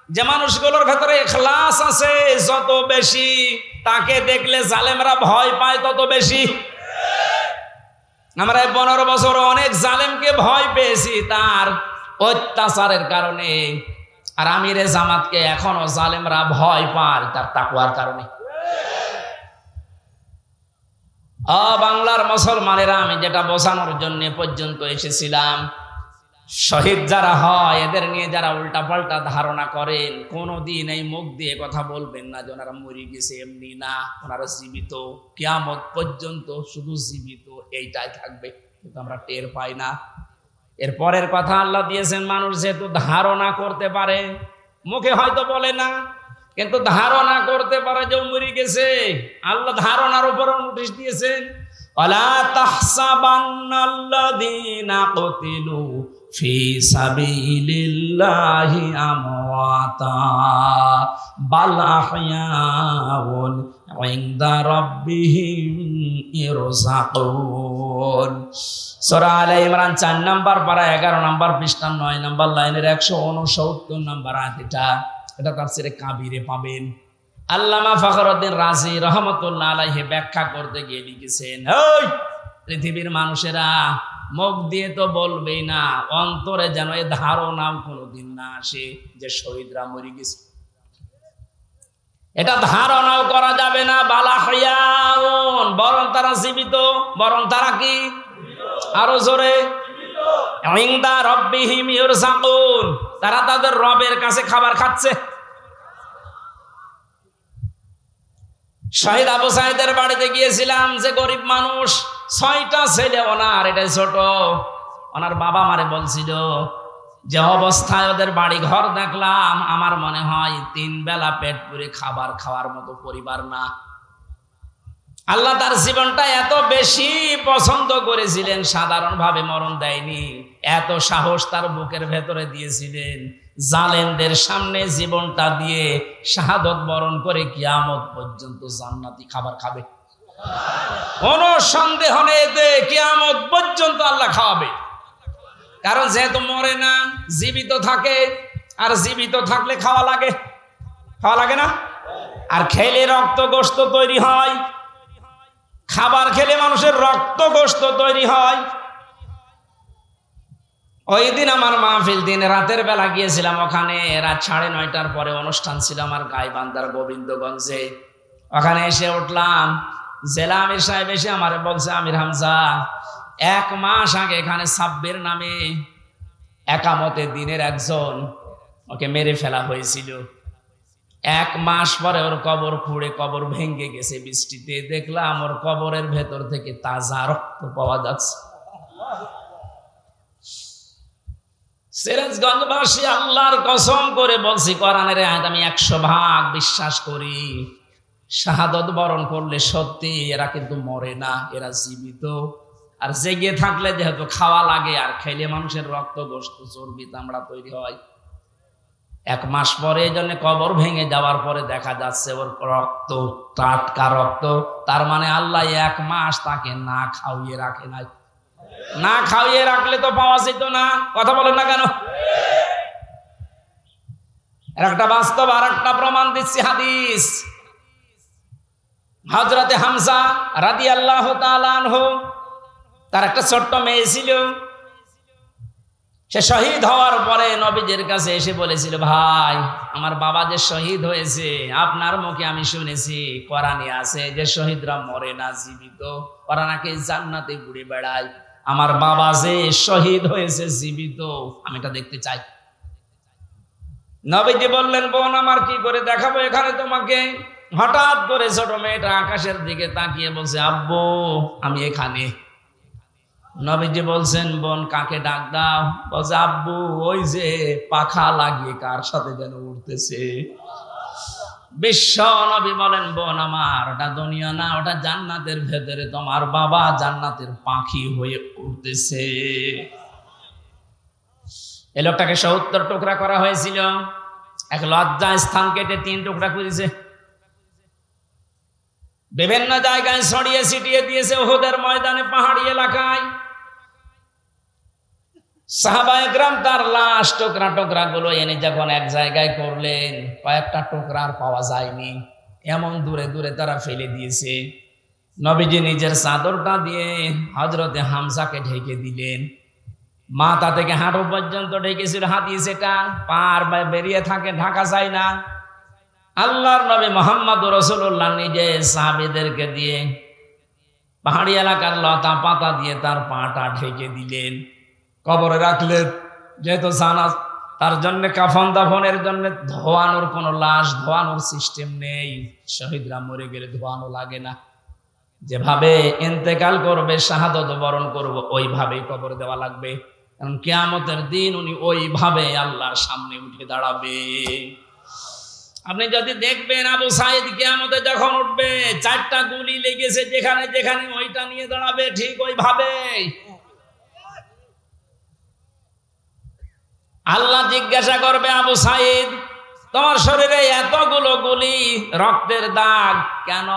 যে মানুষগুলোর ভেতরে ইখলাস আছে যত বেশি, তাকে দেখলে জালেমরা ভয় পায় তত বেশি। আমরা 15 বছর অনেক জালেমকে ভয় পেয়েছি তার অত্যাচারের কারণে, আর আমিরে জামাতকে এখনো জালেমরা ভয় পায় তার তাকওয়ার কারণে। বাংলার মুসলমানেরা, আমি যেটা বোঝানোর জন্য পর্যন্ত এসেছিলাম, শহীদ যারা হয় এদের নিয়ে যারা উল্টা পাল্টা ধারণা করেন, কোনোদিন এই মুখ দিয়ে কথা বলবেন না যে ওনারা মরে গেছে, এমনি না, ওনারা জীবিত, কিয়ামত পর্যন্ত শুধু জীবিত, এইটাই থাকবে। কিন্তু আমরা টের পাই না। এর পরের কথা আল্লাহ দিয়েছেন, মানুষ যেহেতু ধারণা করতে পারে, মুখে হয়তো বলে না, কিন্তু ধারণা করতে পারে যে মরে গেছে। আল্লাহ ধারণার উপর নোটিশ দিয়েছেন, ওয়ালা তাহসাবান্নাল্লাযীনা কুতিলু ফি সাবিলিল্লাহি আমওয়াতা বাল আহইয়াউন ইনদা রাব্বিহিম ইরযাকুন। সূরা আলে ইমরান 4 নম্বর পারা 11 নম্বর পৃষ্ঠা 9 নম্বর লাইনের 169 নম্বর আয়াত। এটা তাফসীরে কাবীরে পাবেন। আল্লামা ফখরুদ্দিন রাজি রহমাতুল্লাহ আলাইহি ব্যাখ্যা করতে গিয়ে লিখেছেন, ওই পৃথিবীর মানুষেরা মুখ দিয়ে তো বলবেই না, অন্তরে যেন এই ধারণাও কোনোদিন না আসে যে শহীদরা মরে গেছে। এটা ধারণাও করা যাবে না। বালাহিয়াউন, বরং তারা জীবিত, বরং তারা কি? আরো জোরে। ইনদা রাব্বিহিম ইরযাকুন, তারা তাদের রবের কাছে খাবার খাচ্ছে। শহীদ আবু সাঈদের বাড়িতে গিয়েছিলাম, যে গরিব মানুষ, 6টা ছেলে ওনার, এটাই ছোট। ওনার বাবা মারে বলছিল, যে অবস্থায় ওদের বাড়ি ঘর দেখলাম, আমার মনে হয় 3 বেলা পেট পুরে খাবার খাওয়ার মতো পরিবার না। আল্লাহ তার জীবনটা এত বেশি পছন্দ করেছিলেন, সাধারণভাবে মরণ দেয়নি, এত সাহস তার বুকের ভেতরে দিয়েছিলেন জালেমদের সামনে জীবনটা দিয়ে শাহাদত বরণ করে কিয়ামত পর্যন্ত জান্নাতি খাবার খাবে। কোন সন্দেহ নেই যে কিয়ামত পর্যন্ত আল্লাহ খাওয়াবে। কারণ যেহেতু মরে না, জীবিত থাকে, আর জীবিত থাকলে খাওয়া লাগে, খাওয়া লাগে না? আর খেলে রক্ত গোশত তৈরি হয়, খাবার খেলে মানুষের রক্ত গোশত তৈরি হয়। ওই দিন আমার মাহফিল দিন রাতের বেলা গিয়েছিলাম, ওখানে রাত 9:30টার পরে অনুষ্ঠান ছিল আমার গাইবান্ধার গোবিন্দগঞ্জে। ওখানে এসে উঠলাম, জেলা আমির সাহেব এসে আমার বলছে, আমির হামজা 1 মাস আগে এখানে সাব্বির নামে একামতে দিনের একজন, ওকে মেরে ফেলা হয়েছিল। 1 মাস পরে ওর কবর খুঁড়ে কবর ভেঙে গেছে বৃষ্টিতে, দেখলাম ওর কবরের ভেতর থেকে তাজা রক্ত পাওয়া যাচ্ছে। সিরাজগঞ্জবাসী, আল্লাহর কসম করে বলছি, কোরআনের আয়াত আমি 100% বিশ্বাস করি। শাহাদত বরণ করলে সত্যি এরা কিন্তু মরে না, এরা জীবিত। আর জেগে থাকলে যেহেতু খাওয়া লাগে, আর খাইলে মানুষের রক্ত গোশত চর্বি চামড়া তৈরি হয়। 1 মাস পরে এই জন্য কবর ভেঙে যাওয়ার পরে দেখা যাচ্ছে ওর রক্ত টাটকা রক্ত। তার মানে আল্লাহ 1 মাস তাকে না খাওয়িয়ে রাখে নাই। না খাওয়িয়ে রাখলে তো পাওয়া যেত না। কথা বলেন না কেন? একটা বাস্তব, আর একটা প্রমাণ দিচ্ছি, হাদিস। হযরতে হামজা রাদিয়াল্লাহু তাআলা আনহু, তার একটা ছোট্ট মেয়ে ছিল। সে শহীদ হওয়ার পরে নবীজির কাছে এসে বলেছিল, ভাই আমার বাবা যে শহীদ হয়েছে, আপনার মুখে আমি শুনেছি, কোরআনে আছে যে শহীদরা মরে না, জীবিত, ওরা নাকি জান্নাতে ঘুরে বেড়ায়। আমার বাবা যে শহীদ হয়েছে জীবিত, আমি এটা দেখতে চাই। নবীজি বললেন, বোন আমার কি করে দেখাবো এখানে তোমাকে? হঠাৎ করে ছোট মেয়েটা আকাশের দিকে তাকিয়ে বলছে, আব্বু আমি এখানে। নবীজি বলছেন, বোন কাকে ডাক দাও? বলছে, আব্বু ওই যে পাখা লাগিয়ে কার সাথে যেন উঠতেছে। বিশ্ব নবী বলেন, বোন আমার, ওটা দুনিয়া না, ওটা জান্নাতের ভেতরে তোমার বাবা জান্নাতের পাখি হয়ে উঠতেছে। এই লোকটাকে 70 টুকরা করা হয়েছিল। এক লজ্জা স্থান কেটে 3 টুকরা করেছে। বিভিন্ন জায়গায় ছড়িয়ে ছিটিয়ে দিয়েছে, উহুদের ময়দানে, পাহাড়ি এলাকায়। সাহাবায়ে কেরাম তার লাশ টুকরা টুকরা গুলো এনে যখন এক জায়গায় করলেন, কয়েকটা টুকরা আর পাওয়া যায়নি, এমন দূরে দূরে তারা ফেলে দিয়েছে। নবীজি নিজের চাদরটা দিয়ে হযরতে হামজাকে ঢেকে দিলেন। মাথা থেকে হাঁটু পর্যন্ত ঢেকেছিল, হাদিস এটা, পার বেরিয়ে থাকে, ঢাকা যায় না। আল্লাহর নবী মুহাম্মদুর রাসূলুল্লাহ নিজে সাহাবীদেরকে দিয়ে পাহাড়ি এলাকার লতা পাতা দিয়ে তার পাটা ঢেকে দিলেন, কবরে রাখলেন। যেহেতু জানাজ, তার জন্য কাফন দাফনের জন্য ধোয়ানোর কোনো লাশ ধোয়ানোর সিস্টেম নেই। শহীদরা মরে গেলে ধোয়ানো লাগে না, যেভাবে ইন্তেকাল করবে, শাহাদত বরণ করবো, ওইভাবেই কবর দেওয়া লাগবে। কারণ কিয়ামতের দিন উনি ওইভাবে আল্লাহর সামনে উঠে দাঁড়াবে। আপনি যদি দেখবেন আবু সাঈদ কিয়ামতে যখন উঠবে, 4টা গুলি লেগেছে যেখানে যেখানে, ওইটা নিয়ে দাঁড়াবে ঠিক ওইভাবে। আল্লাহ জিজ্ঞাসা করবে, আবু সাঈদ তোমার শরীরে এতগুলো গুলি, রক্তের দাগ কেন?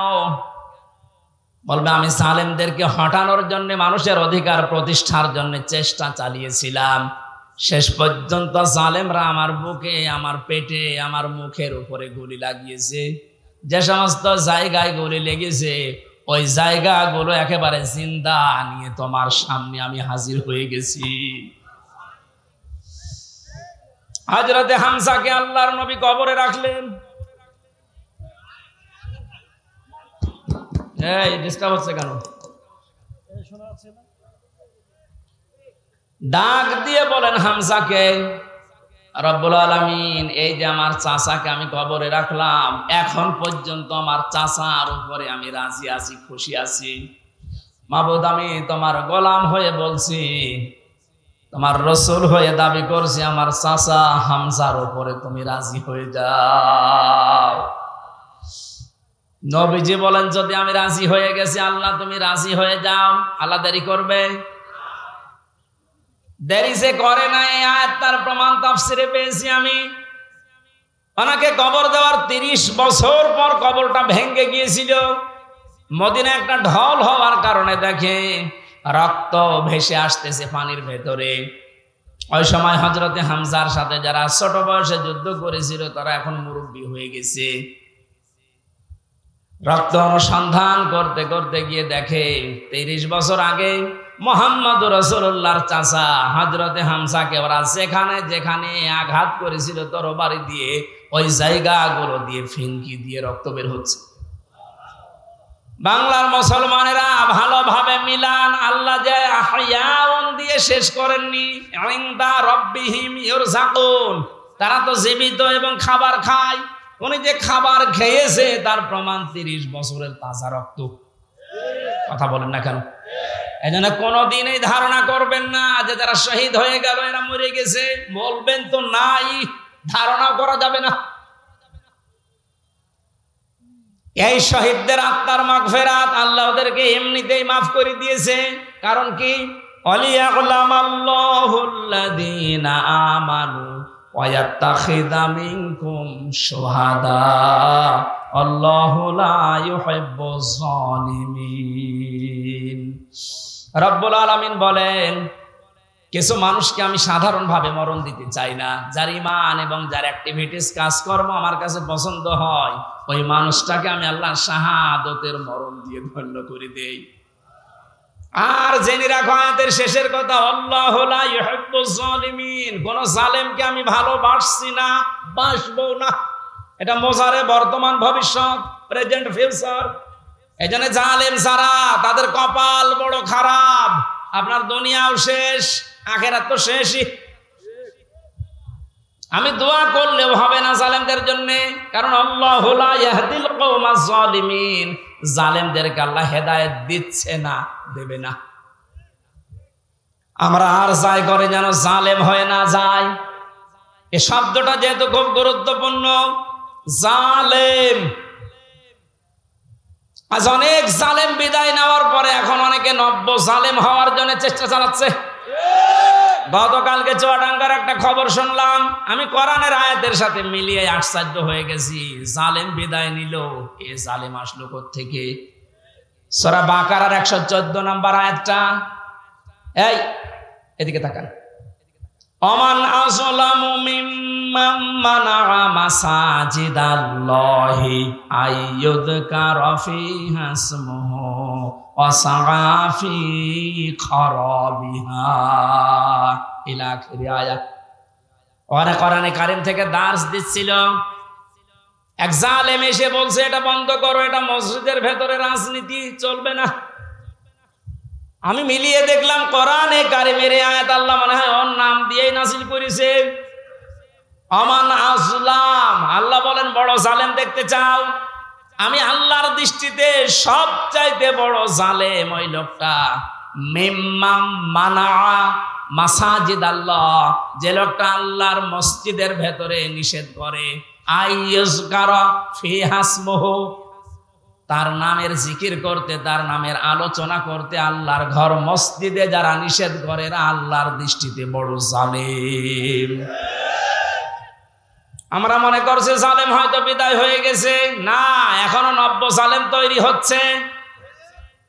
বলবে, আমি জালেমদেরকে হটানোর জন্য, মানুষের অধিকার প্রতিষ্ঠার জন্য চেষ্টা চালিয়েছিলাম। শেষ পর্যন্ত জালেমরা আমার বুকে, আমার পেটে, আমার মুখের উপরে গুলি লাগিয়েছে। যে সমস্ত জায়গায় গুলি লেগেছে, ওই জায়গাগুলো একেবারে জিন্দা নিয়ে তোমার সামনে আমি হাজির হয়ে গেছি। হযরতে হামজাকে আল্লাহর নবী কবরে রাখলেন। এই ডিস্টার্ব হচ্ছে কেন? ডাক দিয়ে বলেন হামজাকে, রব্বুল আলামিন এই যে আমার চাচাকে আমি কবরে রাখলাম, এখন পর্যন্ত আমার চাচার উপরে আমি রাজি আছি, খুশি আছি। মাবুদ আমি তোমার গোলাম হয়ে বলছি, তোমার রসুল হয়ে দাবি করছি, আমার চাচা হামজার উপরে তুমি রাজি হয়ে যাও। নবীজি বলেন, যদি আমি রাজি হয়ে গেছি, আল্লাহ তুমি রাজি হয়ে যাও, আল্লাহ দেরি করবে? দেরি সে করে না, এই আয়াত তার প্রমাণ তাফসিরে পেয়েছি আমি। ওনাকে কবর দেওয়ার 30 বছর পর কবরটা ভেঙে গিয়েছিল। মদিনা একটা ঢল হওয়ার কারণে দেখে রক্ত ভেসে আসতেছে পানির ভেতরে। ওই সময় হযরতে হামজার সাথে যারা ছোট বয়সে যুদ্ধ করেছিল তারা এখন মুরব্বী হয়ে গেছে। রক্ত অনুসন্ধান করতে করতে গিয়ে দেখে 30 বছর আগে মুহাম্মদুর রাসূলুল্লাহর চাচা হযরতে হামজাকে ওরা যেখানে যেখানে আঘাত করেছিল তরবারি দিয়ে, ওই জায়গাগুলো দিয়ে ফিনকি দিয়ে রক্ত বের হচ্ছে। বাংলার মুসলমানেরা ভালোভাবে মিলান, আল্লাহ যে আহয়াউন দিয়ে শেষ করেননি, ইনদা রাব্বিহিম ইরযাকুন, তারা তো জীবিত এবং খাবার খায়। উনি যে খাবার খেয়েছে তার প্রমাণ 30 বছরের তাজা রক্ত। কথা বলেন না কেন? এই জন্য কোনোদিন এই ধারণা করবেন না যে যারা শহীদ হয়ে গেল এরা মরে গেছে, বলবেন তো নাই, ধারণা করা যাবে না। এই শহীদদের আত্মার মাগফিরাত আল্লাহ ওদেরকে এমনিতেই মাফ করে দিয়েছে। কারণ কি? ওয়ালিয়াকুলামাল্লাহুল্লাযীনা আমানু ওয়া ইয়াত্তাখিযা মিনকুম শুহাদা আল্লাহু লা ইউহিব্বুজ জালিমিন। রব্বুল আলামিন বলেন, কিছু মানুষকে আমি সাধারণভাবে মরণ দিতে চাই না। যার ঈমান এবং যার অ্যাক্টিভিটিস কাজকর্ম আমার কাছে পছন্দ হয়, ওই মানুষটাকে আমি আল্লাহ শাহাদতের মরণ দিয়ে ধন্য করে দেই। আর জেনে রাখো আয়াতের শেষের কথা, আল্লাহু লা ইউহিব্বুজ জালিমিন, কোন জালেমকে আমি ভালোবাসছি না, বাসবো না। এটা মোজারে বর্তমান ভবিষ্যৎ, প্রেজেন্ট ফিউচার। এজন্য জালেম যারা তাদের কপাল বড় খারাপ। আপনার দুনিয়াও শেষ, আখিরাত তো শেষই। আমি দোয়া করলেও হবে না জালেমদের জন্য, কারণ আল্লাহু লা ইয়াহদিল কওমাজ জালিমিন, জালেমদেরকে আল্লাহ হেদায়েত দিচ্ছে না, দেবে না। আমরা আর যাই করে যেন জালেম হয়ে না যায়। এই শব্দটা যেহেতু খুব গুরুত্বপূর্ণ, জালেম। আজ অনেক জালেম বিদায় নেওয়ার পরে এখন অনেকে নব্য জালেম হওয়ার জন্য চেষ্টা চালাচ্ছে। গতকালকে চুয়াডাঙ্গার একটা খবর শুনলাম, আমি কোরআনের আয়াতের সাথে মিলিয়ে আশ্চর্য হয়ে গেছি। জালেম বিদায় নিল, এ জালেম আসলো কোত্থেকে? সূরা বাকারার 114 নম্বর আয়াতটা। এই এদিকে তাকান। অমান আযলামু মিম্মান মানাআ মাসাজিদাল্লাহি আইয়ুযকারা ফীহা ইসমুহু ওয়া সাআ ফী খারাবিহা ইলা আখির আয়াত। ওরা কোরআনে কারীম থেকে দার্স দিচ্ছিল, এক জালেম এসে বলছে এটা বন্ধ করো, এটা মসজিদের ভেতরে রাজনীতি চলবে না। আমি মিলিয়ে দেখলাম কোরআনে কারীমের আয়াত আল্লাহ মনে হয় ওর নাম দিয়েই নাযিল করেছে। আমান আযলাম, আল্লাহ বলেন বড় জালেম দেখতে চাও? আমি আল্লাহর দৃষ্টিতে সবচাইতে বড় জালেম ওই লোকটা মিম্মাম মানাআ মাসাজিদ আল্লাহ, যে লোকটা আল্লাহর মসজিদের ভেতরে নিষেধ করে আইয়ুযকারা ফীহা ইসমুহু, তার নামের জিকির করতে, তার নামের আলোচনা করতে আল্লাহর ঘর মসজিদে যারা নিষেধ করে এরা আল্লাহর দৃষ্টিতে বড় জালেম। আমরা মনে করছি জালেম হয়তো বিদায় হয়ে গেছে, না, এখনো নব্য জালেম তৈরি হচ্ছে।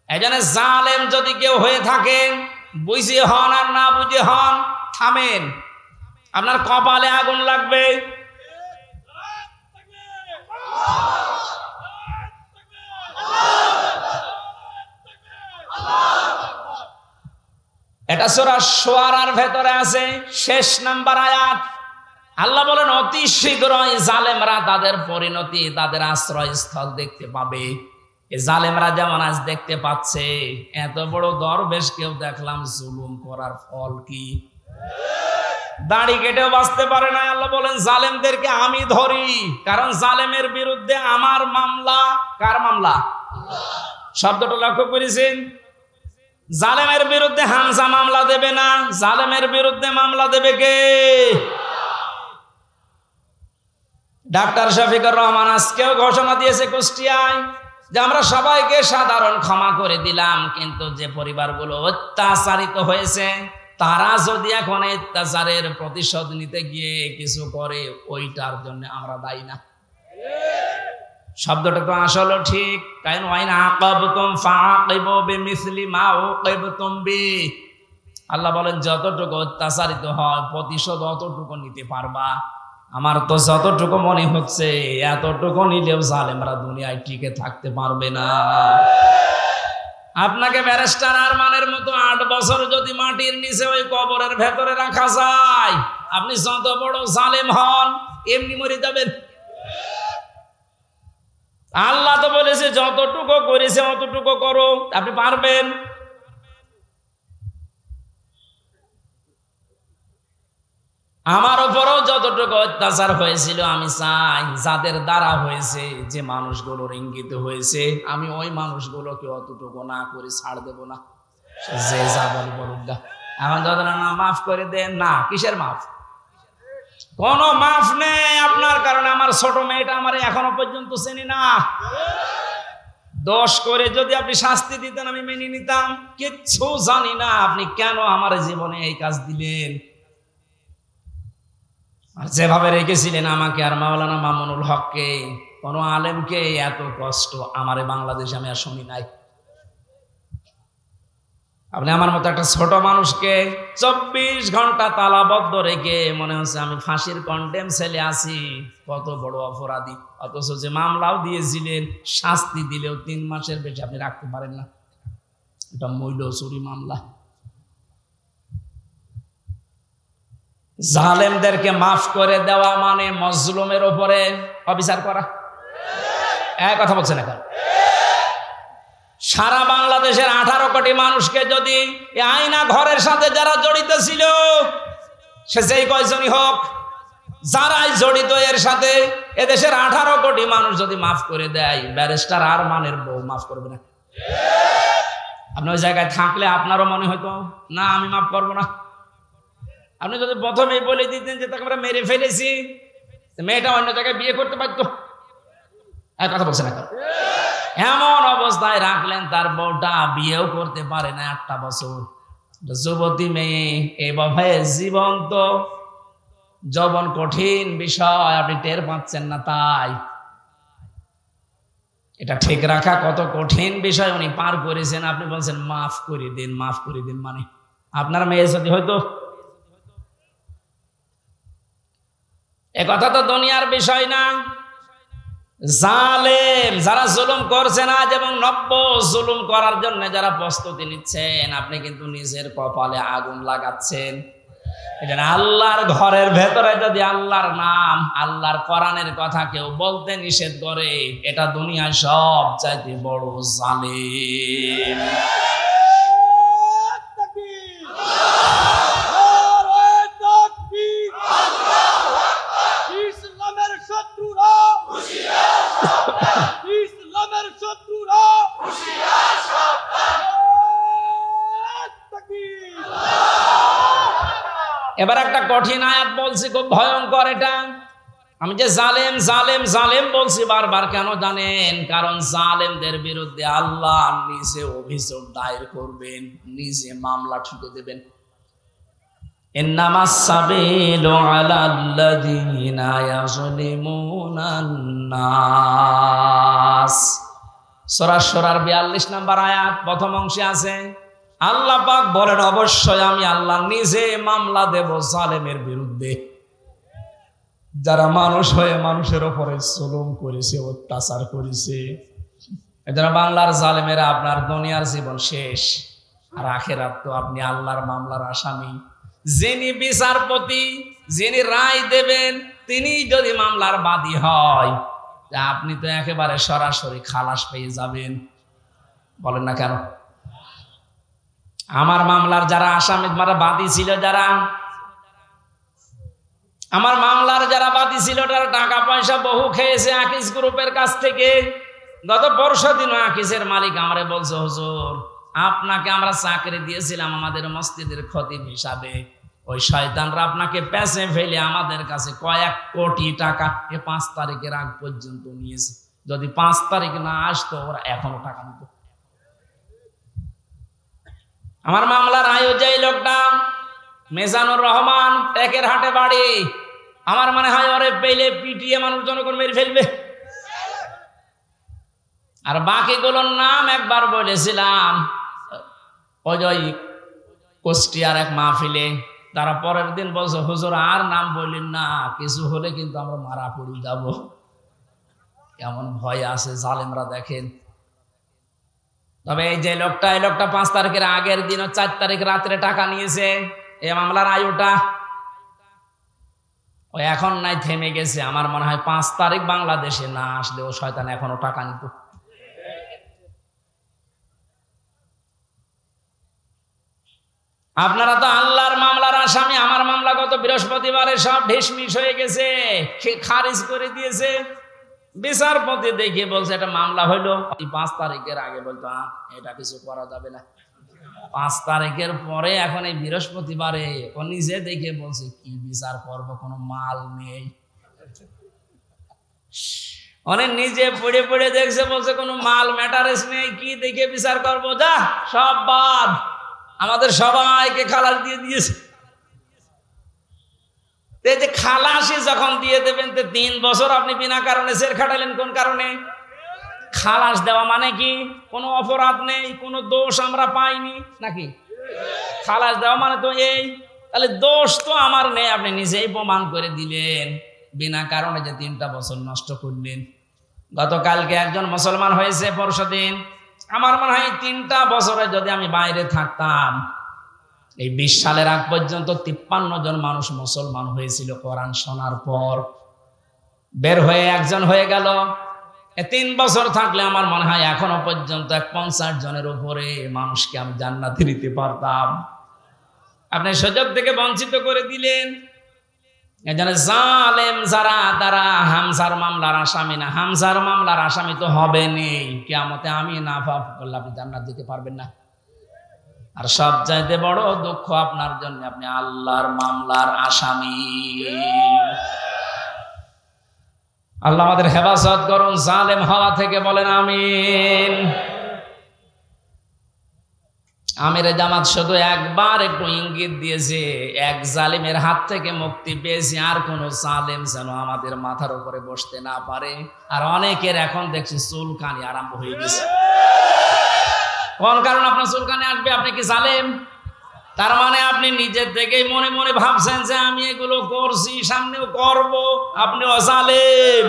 এজন্য জালেম যদি কেউ হয়ে থাকেন, বুঝে হন আর না বুঝে হন, থামেন, আপনার কপালে আগুন লাগবে। এটা সূরা শুআরার ভেতরে আছে, শেষ নাম্বার আয়াত। আল্লাহ বলেন অতি শীঘ্রই জালেমরা তাদের পরিণতি, তাদের আশ্রয়স্থল দেখতে পাবে। এই জালেমরা যেমন আজ দেখতে পাচ্ছে, এত বড় দরবেশ কেউ দেখলাম জুলুম করার ফল কি? দাড়ি কেটেও বাঁচতে পারে না। আল্লাহ বলেন জালেমদেরকে আমি ধরি, কারণ জালেমের বিরুদ্ধে আমার মামলা। কার মামলা? শব্দটা লক্ষ্য করেছেন? জালেমের বিরুদ্ধে হামজা মামলা দেবে না, জালেমের বিরুদ্ধে মামলা দেবে কে? ডাক্তার শফিকুর রহমান আজকেও ঘোষণা দিয়েছে কুষ্টিয়ায় যে আমরা সবাইকে সাধারণ ক্ষমা করে দিলাম, কিন্তু যে পরিবারগুলো অত্যাচারিত হয়েছে তারা যদি এখন অত্যাচারের প্রতিশোধ নিতে গিয়ে কিছু করে, ওইটার জন্য আমরা দায়ী না। শব্দটা তো আসলে ঠিক, কারণ ওয়াইন আকাবতুম ফাআকিবু বিমিসলি মা উকিবতুম বি। আল্লাহ বলেন যতটুকু অত্যাচারিত হয় প্রতিশোধ অতটুকু নিতে পারবা। আমার তো যতটুকু মনে হচ্ছে এতটুকু নিলেও জালেমরা দুনিয়ায় টিকে থাকতে পারবে না। আপনাকে ব্যারিস্টার আরমানের মতো 8 বছর যদি মাটির নিচে ওই কবরের ভেতরে রাখা যায়, আপনি যত বড় জালেম হন এমনি মরে যাবেন। আল্লাহ তো বলেছে যতটুকু করেছে অতটুকু করো, আপনি পারবেন? আমার উপরও যতটুকু অত্যাচার হয়েছিল, আমি চাই যাদের দ্বারা হয়েছে, যে মানুষগুলোর ইঙ্গিত হয়েছে, আমি ওই মানুষগুলোকে অতটুকু না করে ছাড় দেব না। যে যা বল বলুক গা। এখন যদি না মাফ করে দেন, না কিসের মাফ? কোন মাফ নেই আপনার কারণে। আমার ছোট মেয়েটা আমার এখনো পর্যন্ত চেনি না। দোষ করে যদি আপনি শাস্তি দিতেন আমি মেনে নিতাম, কিচ্ছু জানি না আপনি কেন আমার জীবনে এই কাজ দিলেন। আর যেভাবে রেখেছিলেন আমাকে আর মাওলানা মামুনুল হককে, কোন আলেমকে এত কষ্ট আমার বাংলাদেশে আমি আর শুনি নাই। আপনি আমার মতো একটা ছোট মানুষকে 24 ঘন্টা তালাবদ্ধ রেখে মনে হচ্ছে আমি ফাঁসির কন্ডেম ছেলে আছি, কত বড় অপরাধী। অথচ যে মামলাও দিয়েছিলেন, শাস্তি দিলেও 3 মাসের বেশি আপনি রাখতে পারেন না। এটা মূল্য চুরি মামলা। জালেমদেরকে মাফ করে দেওয়া মানে মজলুমের উপরে অবিচার করা। এক কথা বলছেন এখন। সারা বাংলাদেশের 18 কোটি মানুষকে যদি আয়না ঘরের সাথে যারা জড়িত ছিল, সে যেই কয়জনই হোক, যারাই জড়িত এর সাথে, এদেশের 18 কোটি মানুষ যদি মাফ করে দেয়, ব্যারিস্টার আরমানের বউ মাফ করবে না? আপনি ওই জায়গায় থাকলে আপনারও মনে হয়তো না আমি মাফ করবো না। আপনি যদি প্রথমেই বলে দিতেন যে তাকে আমরা মেরে ফেলেছি, মেয়েটা অন্য জায়গায় বিয়ে করতে পারতো। এক কথা বলছেন এখন। এমন অবস্থায় রাখলেন তার বউটা বিয়েও করতে পারে না 8টা বছর। যুবতী মেয়ে এভাবে জীবন্ত যৌবন কঠিন বিষয়, আপনি টের পাচ্ছেন না। তাই এটা ঠিক রাখা কত কঠিন বিষয় উনি পার করেছেন। আপনি বলছেন মাফ করে দিন, মাফ করে দিন। মানে আপনার মেয়ে যদি হয়তো, এ কথা তো দুনিয়ার বিষয় না। জালেম যারা জুলুম করছেন আজ এবং নব্য জুলুম করার জন্য যারা প্রস্তুতি নিচ্ছেন, আপনি কিন্তু নিজের কপালে আগুন লাগাচ্ছেন। এটা আল্লাহর ঘরের ভেতরে যদি আল্লাহর নাম, আল্লাহর কোরআনের কথা কেউ বলতে নিষেধ করে, এটা দুনিয়ায় সব চাইতে বড় জালেম। এবার একটা কঠিন আয়াত বলছি, খুব ভয়ঙ্কর। এটা আমি যে জালেম জালেম জালেম বলছি বারবার, কেন জানেন? কারণ জালেমদের বিরুদ্ধে আল্লাহ নিজে অভিযোগ দায়ের করবেন, নিজে মামলা ঠুকে দেবেন। ইন্নামাস সাবিলু আলাল্লাযীনা ইয়াযলিমুনান নাস। সূরা শুরার 42 নম্বর আয়াত প্রথম অংশে আছে, আল্লাহ পাক বলেন অবশ্যই আমি আল্লাহ নিজে মামলা দেব জালেমের বিরুদ্ধে, যারা মানুষ হয়ে মানুষের উপরে জুলুম করেছে, অত্যাচার করেছে। এজন্য বাংলার জালেমেরা আপনার দুনিয়ার জীবন শেষ, আর আখিরাত তো আপনি আল্লাহর মামলার আসামি। যিনি বিচারপতি, যিনি রায় দেবেন, তিনি যদি মামলার বাদী হয়, আপনি তো একেবারে সরাসরি খালাস পেয়ে যাবেন। বলেন না কেন? আমার মামলার যারা আসামি, যারা বাদী ছিল, যারা আমার মামলার যারা বাদী ছিল, তারা টাকা পয়সা বহু খেয়েছে আকিজ গ্রুপের কাছ থেকে। গত পরশু দিনও আকিজের মালিক আমারে বলছে, হুজুর আপনাকে আমরা চাকরি দিয়েছিলাম আমাদের মসজিদের খতিব হিসাবে, ওই শয়তানরা আপনাকে পেছে ফেলে আমাদের কাছে কয়েক কোটি টাকা 5 তারিখের আগ পর্যন্ত নিয়েছে। যদি 5 তারিখ না আসতো ওরা এখনো টাকা নিত। আমার মামলার আয়ু যাই লোকটা মেজানুর রহমান টেকের হাটে বাড়ি, আমার মনে হয় ওরে পেলে পিটিয়ে মানুষ জনগণ মেরে ফেলবে। আর বাকিগুলোর নাম একবার বলেছিলাম ওই কুষ্টিয়ার এক মাহফিলে, তারা পরের দিন বলছে হুজুর আর নাম বললেন না, কিছু হলে কিন্তু আমরা মারা পড়ে যাব। কেমন ভয় আছে জালেমরা দেখেন। তবে এই যে লোকটা, এই লোকটা 5 তারিখের আগের দিন 4 তারিখ রাত্রে টাকা নিয়েছে, এই মামলার আয়ুটা ও এখন নাই থেমে গেছে। আমার মনে হয় 5 তারিখ বাংলাদেশে না আসলে ও শয়তান এখনো টাকা নিত। আপনারা তো আল্লাহর মামলার আসামি, আমার মামলা গত বৃহস্পতিবারে সব ঢিসমিস হয়ে গেছে, খারিজ করে দিয়েছে। বিচারপতি দেখে বলছে এটা মামলা হইলো 5 তারিখের আগে, বলতো এটা কিছু করা যাবে না। 5 তারিখের পরে এখন এই বৃহস্পতিবারে ও নিজে দেখে বলছে কি বিচার করব, কোনো মাল নেই। অনেক নিজে পড়ে পড়ে দেখছে, বলছে কোনো মাল ম্যাটারেস নেই, কি দেখে বিচার করবো, যা সব বাদ। আমাদের সবাইকে খালাস দিয়ে দিয়েছে। এই যে খালাসি যখন দিয়ে দেবেন, 3 বছর আপনি বিনা কারণে জেল খাটালেন, কোন কারণে? খালাস দেওয়া মানে কি? কোনো অপরাধ নেই, কোনো দোষ আমরা পাইনি নাকি? খালাস দেওয়া মানে তো এই, তাহলে দোষ তো আমার নেই, আপনি নিজেই প্রমাণ করে দিলেন। বিনা কারণে যে 3টা বছর নষ্ট করলেন। গতকালকে একজন মুসলমান হয়েছে পরশুদিন। আমার মনে হয় 3টা বছরে যদি আমি বাইরে থাকতাম, এই 20 সালের আগ পর্যন্ত 53 জন মানুষ মুসলমান হয়েছিল কোরআন শোনার পর। বের হয়ে একজন হয়ে গেল। 3 বছর থাকলে আমার মনে হয় এখনো পর্যন্ত 50 জনের উপরে মানুষকে আমি জান্নাতে দিতে পারতাম। আপনি সুযোগ থেকে বঞ্চিত করে দিলেন। এজন্য জালেম যারা, তারা হামজার মামলার আসামি না। হামজার মামলার আসামি তো হবে নেই, কিয়ামতে আমি না পাপ করলে আপনি জান্নাত দিতে পারবেন না। আর সব চাইতে বড় দুঃখ আপনার জন্য, আপনি আল্লাহর মামলার আসামি। আল্লাহ আমাদের হেফাজত করুন জালেম হওয়া থেকে, বলেন আমিন। আমিরে জামাত শুধু একবার একটু ইঙ্গিত দিয়েছে, এক জালিমের হাত থেকে মুক্তি পেয়েছি, আর কোন জালেম যেন আমাদের মাথার উপরে বসতে না পারে। আর অনেকের এখন দেখছি চুলকানি আরম্ভ হয়ে গেছে। কোন কারণ আপনার চুলকানি আসবে? আপনি কি জালেম? তার মানে আপনি নিজের থেকেই মনে মনে ভাবছেন যে আমি এগুলো করছি, সামনেও করব। আপনিও জালেম।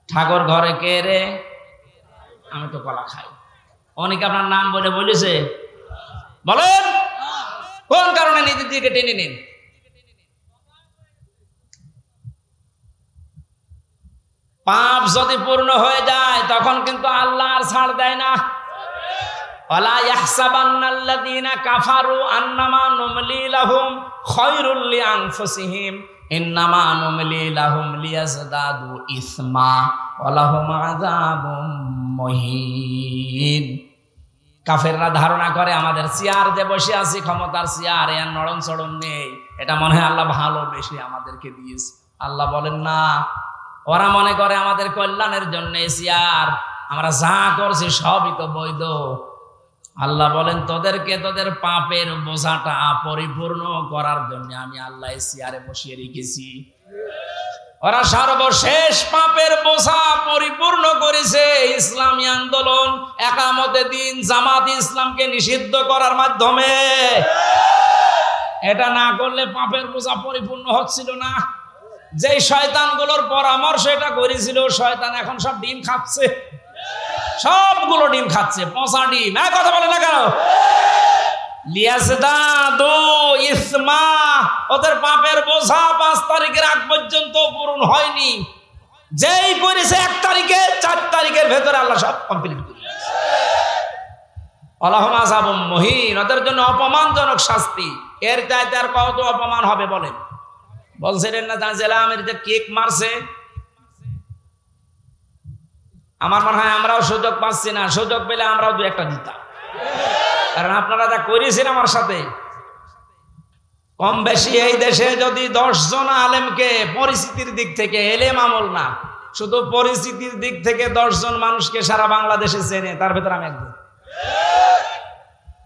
ঠাকুর ঘরে কে রে? আমি তো কলা খাই। অনেকে আপনার নাম বলে বলেছে, বলেন কোন কারণে নিজের দিকে টেনে নিন? পাপ যদি পূর্ণ হয়ে যায় তখন কিন্তু আল্লাহ আর ছাড় দেয় না। ওয়ালা ইয়াহসাবান্নাল্লাযীনা কাফারু আন্নামা নুমলি লাহুম খায়রুল লিআনফুসিহিম ইন্নামা নুমলি লাহুম লিয়াজদাদু ইসমা ওয়া লাহুম আযাবুম মুহিন। কাফেররা ধারণা করে আমাদের চেয়ার যে বসে আছি, ক্ষমতার চেয়ার, এর নরম চড়ন নেই, এটা মনে হয় আল্লাহ ভালোবেসে আমাদেরকে দিয়েছে। আল্লাহ বলেন না, ওরা মনে করে আমাদের কল্যাণের জন্য চেয়ার, আমরা যা করছি সবই তো বৈধ। আল্লাহ বলেন তোদেরকে তোদের পাপের বোঝাটা পরিপূর্ণ করার জন্য আমি আল্লাহ চেয়ারে বসিয়ে রেখেছি। ওরা সর্বশেষ পাপের বোঝা পরিপূর্ণ করেছে ইসলামী আন্দোলন, একামতে দিন, জামাত ইসলামকে নিষিদ্ধ করার মাধ্যমে। এটা না করলে পাপের বোঝা পরিপূর্ণ হচ্ছিল না। যেই শয়তানগুলোর পরামর্শ এটা করেছিল, শয়তান এখন সব ডিম খাচ্ছে, সবগুলো ডিম খাচ্ছে, পচা ডিম। কথা বলে না কেন? লিয়াজদাদু ইসমা, ওদের পাপের বোঝা 5 তারিখের আগ পর্যন্ত পূরণ হয়নি। যেই করেছে 1 তারিখে, 4 তারিখের ভেতরে আল্লাহ সব কমপ্লিট করে দিয়েছে। আল্লাহুম আযাবুম মুহিন, ওদের জন্য অপমানজনক শাস্তি। এর চাইতে আর কত অপমান হবে বলেন? বলছিলেন না জেলা আমির যে কেক মারছে, আমার মনে হয় আমরাও সুযোগ পাচ্ছি না। সুযোগ পেলে আমরাও 2-1টা দিতাম, কারণ আপনারা যা করেছেন আমার সাথে। কম বেশি এই দেশে যদি 10 জন আলেমকে পরিস্থিতির দিক থেকে, এলেম আমল না, শুধু পরিস্থিতির দিক থেকে 10 জন মানুষকে সারা বাংলাদেশে চেনে, তার ভেতরে আমি একজন।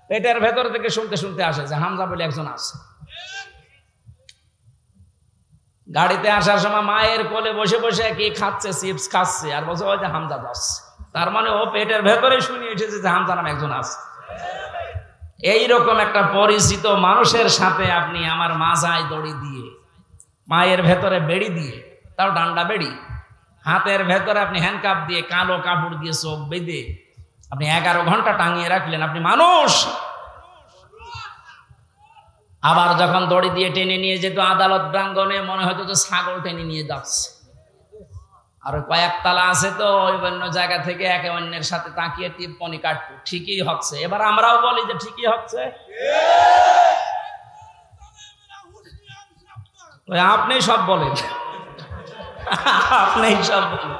পেটের ভেতর থেকে শুনতে শুনতে আসে যে হামজা বলে একজন আছে। গাড়িতে আসার সময় মায়ের কোলে বসে বসে কি খাচ্ছে, চিপস খাচ্ছে, আর বলছে ওই যে হামজা যাচ্ছে। তার মানে ও পেটের ভেতরে শুনে এসেছে যে হামজা নামে একজন আছে। এইরকম একটা পরিচিত মানুষের সাথে আপনি আমার মাজায় দড়ি দিয়ে, মায়ের ভেতরে বেড়ি দিয়ে, তাও ডান্ডা বেড়ি, হাতের ভেতরে আপনি হ্যান্ডকাপ দিয়ে, কালো কাপড় দিয়ে চোখ বেঁধে আপনি 11 ঘন্টা টাঙিয়ে রাখলেন, আপনি মানুষ। আবার যখন দড়ি দিয়ে টেনে নিয়ে যেত আদালত প্রাঙ্গণে, মনে হতো যে ছাগল টেনে নিয়ে যাচ্ছে। আর কয়েকতলা আছে তো, ওই অন্য জায়গা থেকে একে অন্যের সাথে তাকিয়ে টিপ্পনি কাটতো, ঠিকই হচ্ছে। এবার আমরাও বলি যে ঠিকই হচ্ছে। আপনি সব বলেন, আপনি সব বলেন।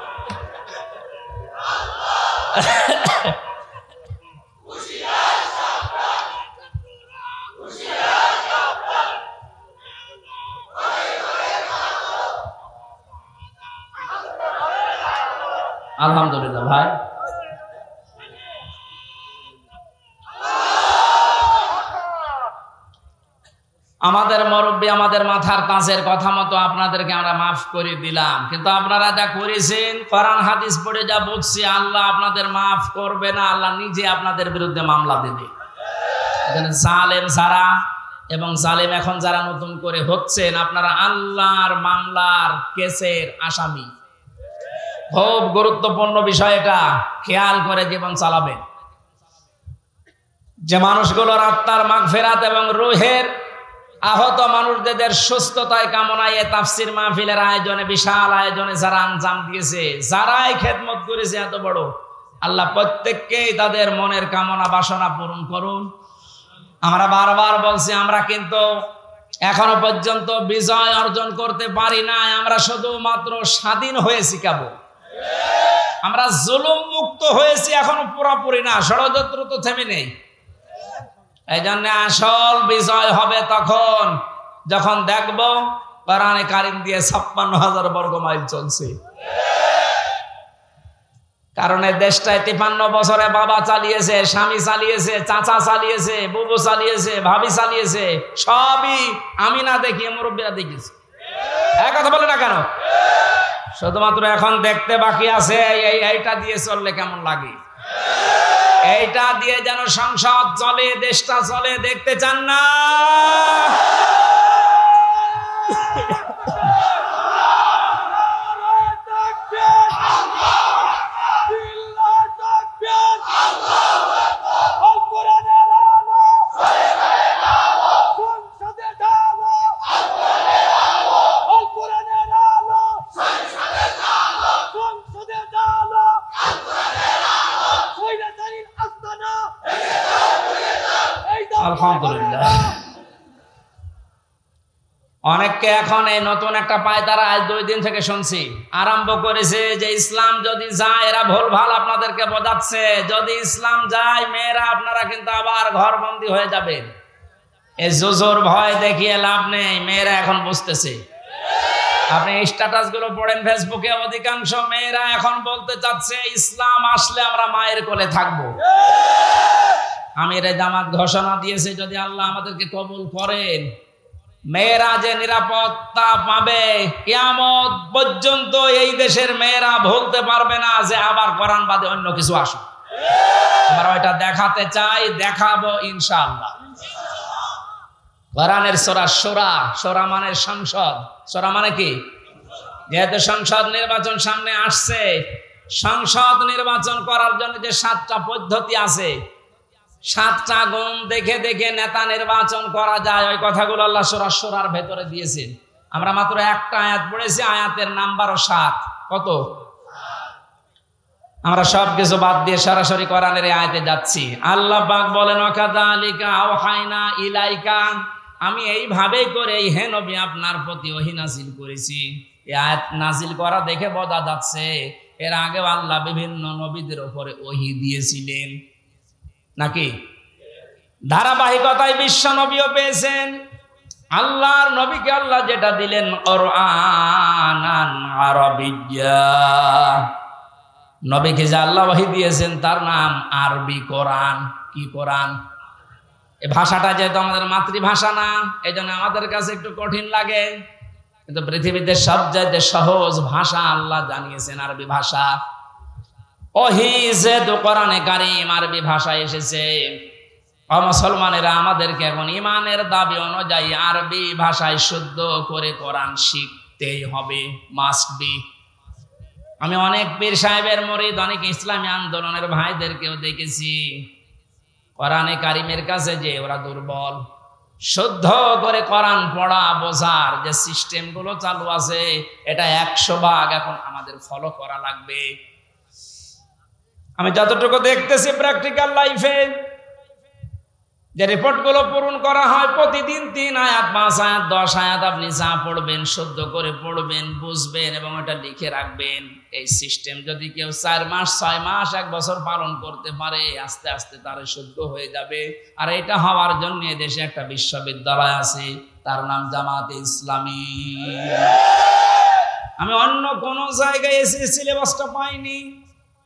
আলহামদুলিল্লাহ ভাই, আমাদের মুরব্বী আমাদের মাথার তাজের কথা মতো আপনাদেরকে আমরা মাফ করে দিলাম, কিন্তু আপনারা যা করেছেন, কোরআন হাদিস পড়ে যা বুঝছি, আল্লাহ আপনাদের মাফ করবে না, আল্লাহ নিজে আপনাদের বিরুদ্ধে মামলা দেবে। জালেম যারা এবং জালেম এখন যারা নতুন করে হচ্ছেন, আপনারা আল্লাহর মামলার কেসের আসামি। খুব গুরুত্বপূর্ণ বিষয় এটা, খেয়াল করে জীবন চালাবেন। যে মানুষগুলোর আত্মার মাগফিরাত এবং রূহের আহত মানুষদের সুস্থতায় কামনায় তাফসির মাহফিলের আয়োজনে, বিশাল আয়োজনে যারা আঞ্জাম দিয়েছে, যারাই খেদমত করেছে এত বড়, আল্লাহ প্রত্যেককেই তাদের মনের কামনা বাসনা পূরণ করুন। আমরা বারবার বলছি, আমরা কিন্তু এখনো পর্যন্ত বিজয় অর্জন করতে পারি নাই, আমরা শুধুমাত্র স্বাধীন হয়েছি কেবল। আমরা জুলুম মুক্ত হয়েছি, এখনো পুরোপুরি না, ষড়যন্ত্র তো থেমে নেই। এই জন্য আসল বিজয় হবে তখন যখন দেখব কোরআনে কারিম দিয়ে 56,000 বর্গ মাইল চলছে। কারণ এই দেশটায় 53 বছরে বাবা চালিয়েছে, স্বামী চালিয়েছে, চাচা চালিয়েছে, বুবু চালিয়েছে, ভাবি চালিয়েছে, সবই আমি না দেখিয়ে মুরব্বীরা দেখিয়েছে। এক কথা বলে না কেন? শুধুমাত্র এখন দেখতে বাকি আছে এইটা দিয়ে চললে কেমন লাগে, এইটা দিয়ে যেন সংসদ চলে, দেশটা চলে, দেখতে চান না? আলহামদুলিল্লাহ। অনেককে এখন এই নতুন একটা পায়তারা আজ 2 দিন থেকে শুনছি আরম্ভ করেছে যে ইসলাম যদি যায়, এরা ভুলভাল আপনাদেরকে বোঝাচ্ছে, যদি ইসলাম যায় মেয়েরা আপনারা কিন্তু আবার ঘরবন্দি হয়ে যাবেন। এই জুজুর ভয় দেখিয়ে লাভ নেই, মেয়েরা এখন বুঝতেছে। আপনি স্ট্যাটাস গুলো পড়েন ফেসবুকে, অধিকাংশ মেয়েরা এখন বলতে চাচ্ছে ইসলাম আসলে আমরা মায়ের কোলে থাকবো। আমিরে জামাত ঘোষণা দিয়েছে, যদি আল্লাহ আমাদেরকে কবুল করেন, মেয়েরা যে নিরাপত্তা পাবে, কিয়ামত পর্যন্ত এই দেশের মেয়েরা বলতে পারবে না যে আবার কোরআন বাদে অন্য কিছু আসুক। আমরা ওইটা দেখাতে চাই, দেখাবো ইনশাআল্লাহ। কোরআনের সূরা শূরা, শূরা মানে সংসদ, শূরা মানে কি? যেহেতু সংসদ নির্বাচন সামনে আসছে, সংসদ নির্বাচন করার জন্য যে 7টা পদ্ধতি আছে, 7টা গুণ দেখে দেখে নেতা নির্বাচন করা যায়, ওই কথাগুলো আল্লাহ সূরা শূরার ভেতরে দিয়েছেন। আমরা মাত্র একটা আয়াত পড়েছি, আয়াতের নাম্বারও 7। কত? আমরা সবকিছু বাদ দিয়ে সরাসরি কোরআনের আয়াতে যাচ্ছি। আল্লাহ পাক বলেন, ওয়াকাযালিকা আওহাইনা ইলাইকা, আমি এইভাবেই করে হে নবী আপনার প্রতি ওহী নাজিল করেছি। এই আয়াত নাজিল করা দেখে বোঝা যাচ্ছে এর আগে আল্লাহ বিভিন্ন নবীদের উপরে ওহী দিয়েছিলেন নাকি? ধারাবাহিকতায় বিশ্ব নবীও পেয়েছেন। আল্লাহর নবীকে আল্লাহ যেটা দিলেন কুরআনান আরাবিয়্যা, নবীকে যে আল্লাহ ওহী দিয়েছেন তার নাম আরবি কোরআন। কি কোরআন? এই ভাষাটা যেহেতু আমাদের মাতৃভাষা না, এই জন্য আমাদের কাছে একটু কঠিন লাগে, কিন্তু পৃথিবীতে সবচাইতে সহজ ভাষা আল্লাহ জানিয়েছেন আরবি ভাষা। ওহী যেহেতু কোরআনে কারীম আরবি ভাষায় এসেছে, মুসলমানেরা আমাদেরকে এখন ইমানের দাবি অনুযায়ী আরবি ভাষায় শুদ্ধ করে কোরআন শিখতেই হবে, মাস্ট বি। আমি অনেক পীর সাহেবের মুরিদ, অনেক ইসলামী আন্দোলনের ভাইদেরকেও দেখেছি কোরআনে কারীমের কাছে যে ওরা দুর্বল। শুদ্ধ করে কোরআন পড়া বোঝার যে সিস্টেমগুলো চালু আছে, এটা 100 ভাগ এখন আমাদের ফলো করা লাগবে। আমি যতটুকু দেখতেছি প্র্যাকটিক্যাল লাইফে, যে রিপোর্টগুলো পূরণ করা হয়, প্রতিদিন 3 আয়াত 5 আয়াত 10 আয়াত আপনি যা পড়বেন শুদ্ধ করে পড়বেন, বুঝবেন এবং এটা লিখে রাখবেন। এই সিস্টেম যদি কেউ 4 মাস 6 মাস 1 বছর পালন করতে পারে, আস্তে আস্তে তার শুদ্ধ হয়ে যাবে। আর এটা হওয়ার জন্য দেশে একটা বিশ্ববিদ্যালয় আছে, তার নাম জামাতে ইসলামী। আমি অন্য কোন জায়গায় এসে সিলেবাসটা পাইনি।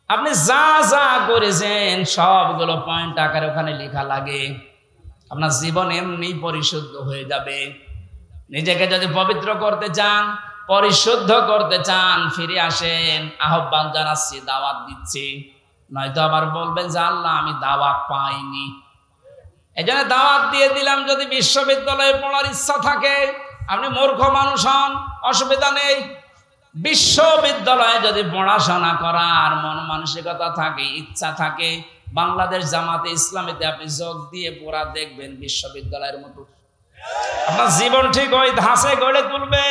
আপনি যা যা করেছেন সবগুলো পয়েন্ট আকারে ওখানে লেখা লাগে। আপনার জীবন এমনি পরিশুদ্ধ হয়ে যাবে। নিজেকে যদি পবিত্র করতে চান, পরিশুদ্ধ করতে চান, ফিরে আসেন। আহ্বান জানাচ্ছি, দাওয়াত দিচ্ছি। নয়তো আবার বলবেন যে আল্লাহ আমি দাওয়াত পাইনি। এই জন্য দাওয়াত দিয়ে দিলাম। যদি বিশ্ববিদ্যালয়ে পড়ার ইচ্ছা থাকে, আপনি মূর্খ মানুষ হন, অসুবিধা নেই। বিশ্ববিদ্যালয়ে যদি পড়াশোনা করার মন মানসিকতা থাকে, ইচ্ছা থাকে, বাংলাদেশ জামাতে ইসলামীতে আপনি যোগ দিয়ে পড়া দেখবেন বিশ্ববিদ্যালয়ের মতো। আপনার জীবন ঠিক ওই ধাঁচে গড়ে তুলবে।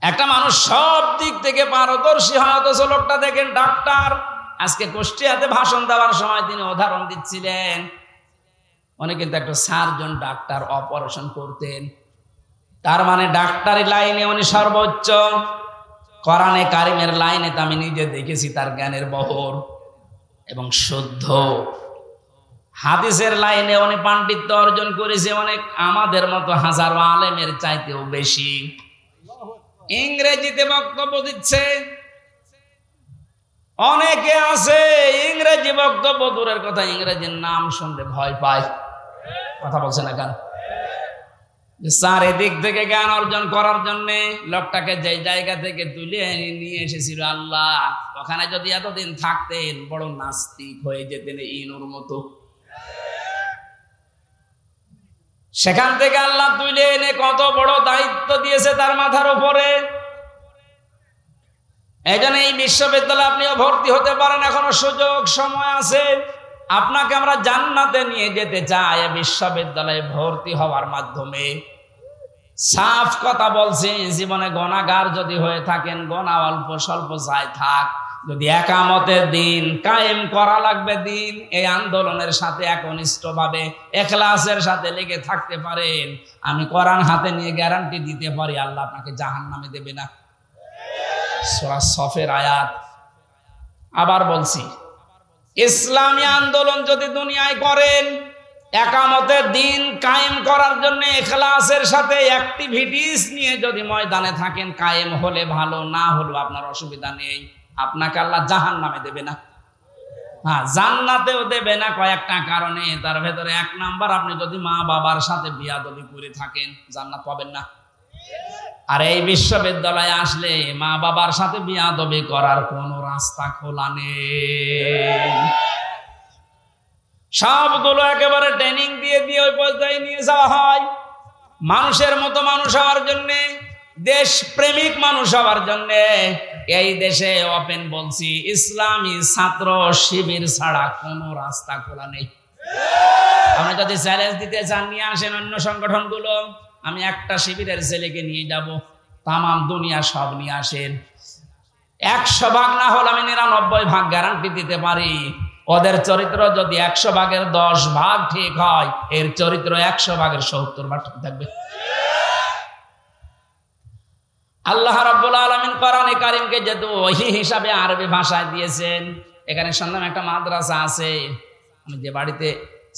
একটা মানুষ সব দিক থেকে পারদর্শী হয়, অথচ লোকটা দেখেন ডাক্তার। আজকে কুষ্টিয়াতে ভাষণ দেওয়ার সময় তিনি উদাহরণ দিচ্ছিলেন, উনি কিন্তু একটা সার্জন ডাক্তার, অপারেশন করতেন। তার মানে ডাক্তারি লাইনে উনি সর্বোচ্চ। কোরআনে কারীমের লাইনে তো আমি নিজে দেখেছি তার জ্ঞানের বহর এবং শুদ্ধ। হাদিসের লাইনে উনি পাণ্ডিত্য অর্জন করেছে অনেক, আমাদের মতো হাজারো আলেমের চাইতেও বেশি। ইংরেজিতে বক্তব্য দিচ্ছে, অনেকে আছে ইংরেজি বক্তব্য দূরের কথা, ইংরেজির নাম শুনতে ভয় পায়। কথা বলছে না কেন? চারিদিক থেকে জ্ঞান অর্জন করার জন্য লোকটাকে যে জায়গা থেকে তুলে নিয়ে এসেছিল আল্লাহ, ওখানে যদি এতদিন থাকতেন বড় নাস্তিক হয়ে যেতেন ইনুর মতো। সেখান থেকে আল্লাহ তুলে এনে কত বড় দায়িত্ব দিয়েছে তার মাথার উপরে। এই জন্য এই বিশ্ববিদ্যালয়ে আপনিও ভর্তি হতে পারেন, এখনো সুযোগ সময় আছে। আপনাকে আমরা জান্নাতে নিয়ে যেতে চাই বিশ্ববিদ্যালয়ে ভর্তি হওয়ার মাধ্যমে। সাফ কথা বলছি, জীবনে গুনাহগার যদি হয়ে থাকেন, গুনাহ অল্প স্বল্প যাই থাক, যদি একামতের দিন কায়েম করা লাগবে দিন, এই আন্দোলনের সাথে একনিষ্ঠভাবে ইখলাসের সাথে লেগে থাকতে পারেন, আমি কোরআন হাতে নিয়ে গ্যারান্টি দিতে পারি আল্লাহ আপনাকে জাহান্নামে দেবে না। সূরা সফের আয়াত। আবার বলছি, ইসলামী আন্দোলন যদি দুনিয়ায় করেন, একামতের দিন কায়েম করার জন্য ইখলাসের সাথে অ্যাক্টিভিটিস নিয়ে যদি ময়দানে থাকেন, কায়েম হলে ভালো, না হলেও আপনার অসুবিধা নেই। আপনাকে আল্লাহ জাহান্নামে দেবে না, হ্যাঁ জান্নাতেও দেবে না কয়েকটা কারণে। তার ভেতরে 1 নাম্বার, আপনি যদি মা বাবার সাথে বিয়াদবি করে থাকেন জান্নাত পাবেন না। আর এই বিশ্ববিদ্যালয়ে আসলে মা বাবার সাথে বিয়াদবি করার কোনো রাস্তা খোলা নেই। সবগুলো একেবারে ট্রেনিং দিয়ে দিয়ে ওই পর্যায়ে নিয়ে যাওয়া হয়। মানুষের মতো মানুষ হওয়ার জন্য, দেশ প্রেমিক মানুষ হওয়ার জন্য এই দেশে ওপেন বলছি, ইসলামী ছাত্র শিবির ছাড়া কোনো রাস্তা খোলা নেই। আপনি যদি চ্যালেঞ্জ দিতে চান, নিয়ে আসেন অন্য সংগঠনগুলো, আমি একটা শিবিরের ছেলেকে নিয়ে যাব, তামাম দুনিয়া সব নিয়ে আসেন। 100 ভাগ না হলে আমি 99 ভাগ গ্যারান্টি দিতে পারি। ওদের চরিত্র যদি 100 ভাগের 10 ভাগ ঠিক হয়, এর চরিত্র 100 ভাগের 70 ভাগ ঠিক থাকবে। আল্লাহ রাব্বুল আলামিন কোরআনে কারীমকে যেহেতু ওহী হিসাবে আরবি ভাষায় দিয়েছেন, এখানে শুনলাম একটা মাদ্রাসা আছে। আমি যে বাড়িতে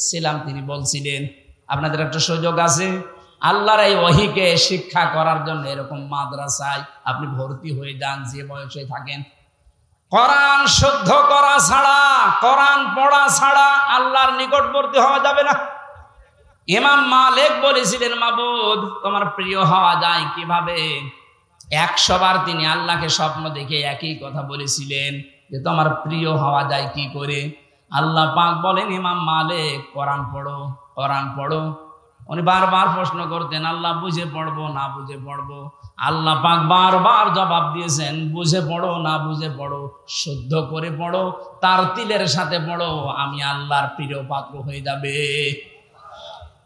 ছিলাম তিনি বলছিলেন আপনাদের একটা সুযোগ আছে, আল্লাহর এই ওহীকে শিক্ষা করার জন্য এরকম মাদ্রাসায় আপনি ভর্তি হয়ে যান, যে বয়সে থাকেন। কোরআন শুদ্ধ করা ছাড়া, কোরআন পড়া ছাড়া আল্লাহর নিকটবর্তী হওয়া যাবে না। ইমাম মালিক বলেছিলেন, মাবুদ তোমার প্রিয় হওয়া যায় কিভাবে? 100 বার তিনি আল্লাহকে স্বপ্ন দেখে একই কথা বলেছিলেন যে তোমার প্রিয় হওয়া যায় কি করে? আল্লাহ পাক বলেন, ইমাম মালিক কোরআন পড়ো, কোরআন পড়ো। উনি বারবার প্রশ্ন করতেন, আল্লাহ বুঝে পড়বো না বুঝে পড়বো? আল্লাহ পাক বারবার জবাব দিয়েছেন, বুঝে পড়ো না বুঝে পড়ো, শুদ্ধ করে পড়ো, তার তিলের সাথে পড়ো, আমি আল্লাহর প্রিয় পাত্র হয়ে যাবে।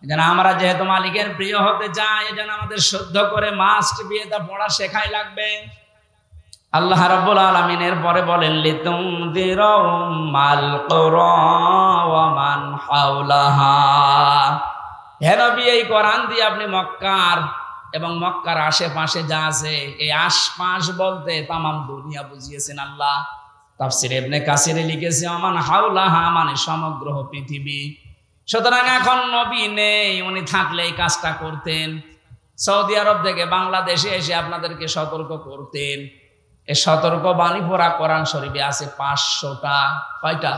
যেন আমরা যেহেতু মালিকের প্রিয় হতে চাই, যেন আমাদের শুদ্ধ করে মাস্ট বিয়েটা পড়া শেখাই লাগবে। আল্লাহ রাব্বুল আলামিনের পরে বলেন, লিতুনদিরা উম্মাল কুরা ওয়া মান হাওলাহা। হে নবী, এই কোরআন দিয়ে আপনি মক্কার এবং মক্কার আশেপাশে যা আছে, এই আশপাশ বলতে তামাম দুনিয়া বুঝিয়েছেন আল্লাহ। তাফসীর ইবনে কাসিরে লিখেছে, ওমান হাওলাহা মানে সমগ্র পৃথিবী। সুতরাং এখন নবী নেই, উনি থাকলে এই কাজটা করতেন। সৌদি আরব থেকে বাংলাদেশে এসে আপনাদেরকে সতর্ক করতেন। এই সতর্ক বাণী পড়া কোরআন শরীফে আছে 500টা। কয়টা?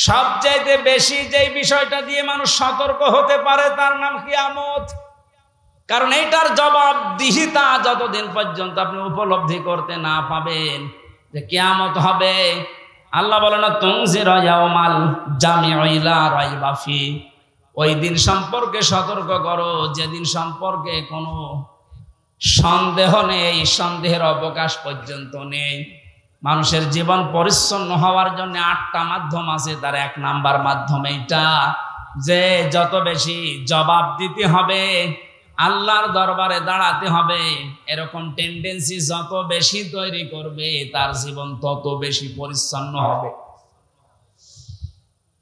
সবচাইতে বেশি যেই বিষয়টা দিয়ে মানুষ সতর্ক হতে পারে তার নাম কিয়ামত। কারণ এইটার জবাবদিহিতা যতদিন পর্যন্ত আপনি উপলব্ধি করতে না পাবেন যে কিয়ামত হবে, আল্লাহ বলেন, তুনজিরা ইয়াউমাল জামিউ লা রাইবা ফি। ওই দিন সম্পর্কে সতর্ক করো যেদিন সম্পর্কে কোনো সন্দেহ নেই, সন্দেহের অবকাশ পর্যন্ত নেই। মানুষের জীবন পরিচ্ছন্ন হওয়ার জন্য 8টা মাধ্যম আছে, তার 1 নাম্বার মাধ্যম এইটা যে যত বেশি জবাব দিতে হবে, আল্লাহর দরবারে দাঁড়াতে হবে, এরকম টেন্ডেন্সি যত বেশি তৈরি করবে তার জীবন তত বেশি পরিচ্ছন্ন হবে।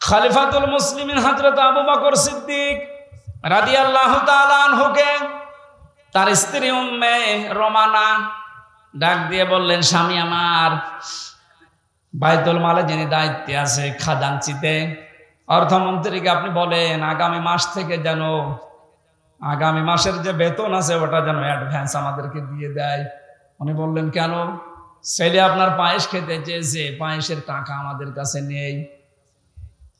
খলিফাতুল মুসলিমিন হযরত আবু বকর সিদ্দিক রাদিয়াল্লাহু তাআলা আনহুকে তার স্ত্রী উম্মে রোমানা ডাক দিয়ে বললেন, স্বামী আমার, বাইতুল মালে যিনি দায়িত্বে আছে খাজানচিতে, অর্থমন্ত্রীকে আপনি বলেন আগামী মাস থেকে যেন আগামী মাসের যে বেতন আছে ওটা যেন অ্যাডভান্স আমাদেরকে দিয়ে দেয়। উনি বললেন, কেন? ছেলে আপনার পায়েস খেতে চেয়েছে, পায়েসের টাকা আমাদের কাছে নেই।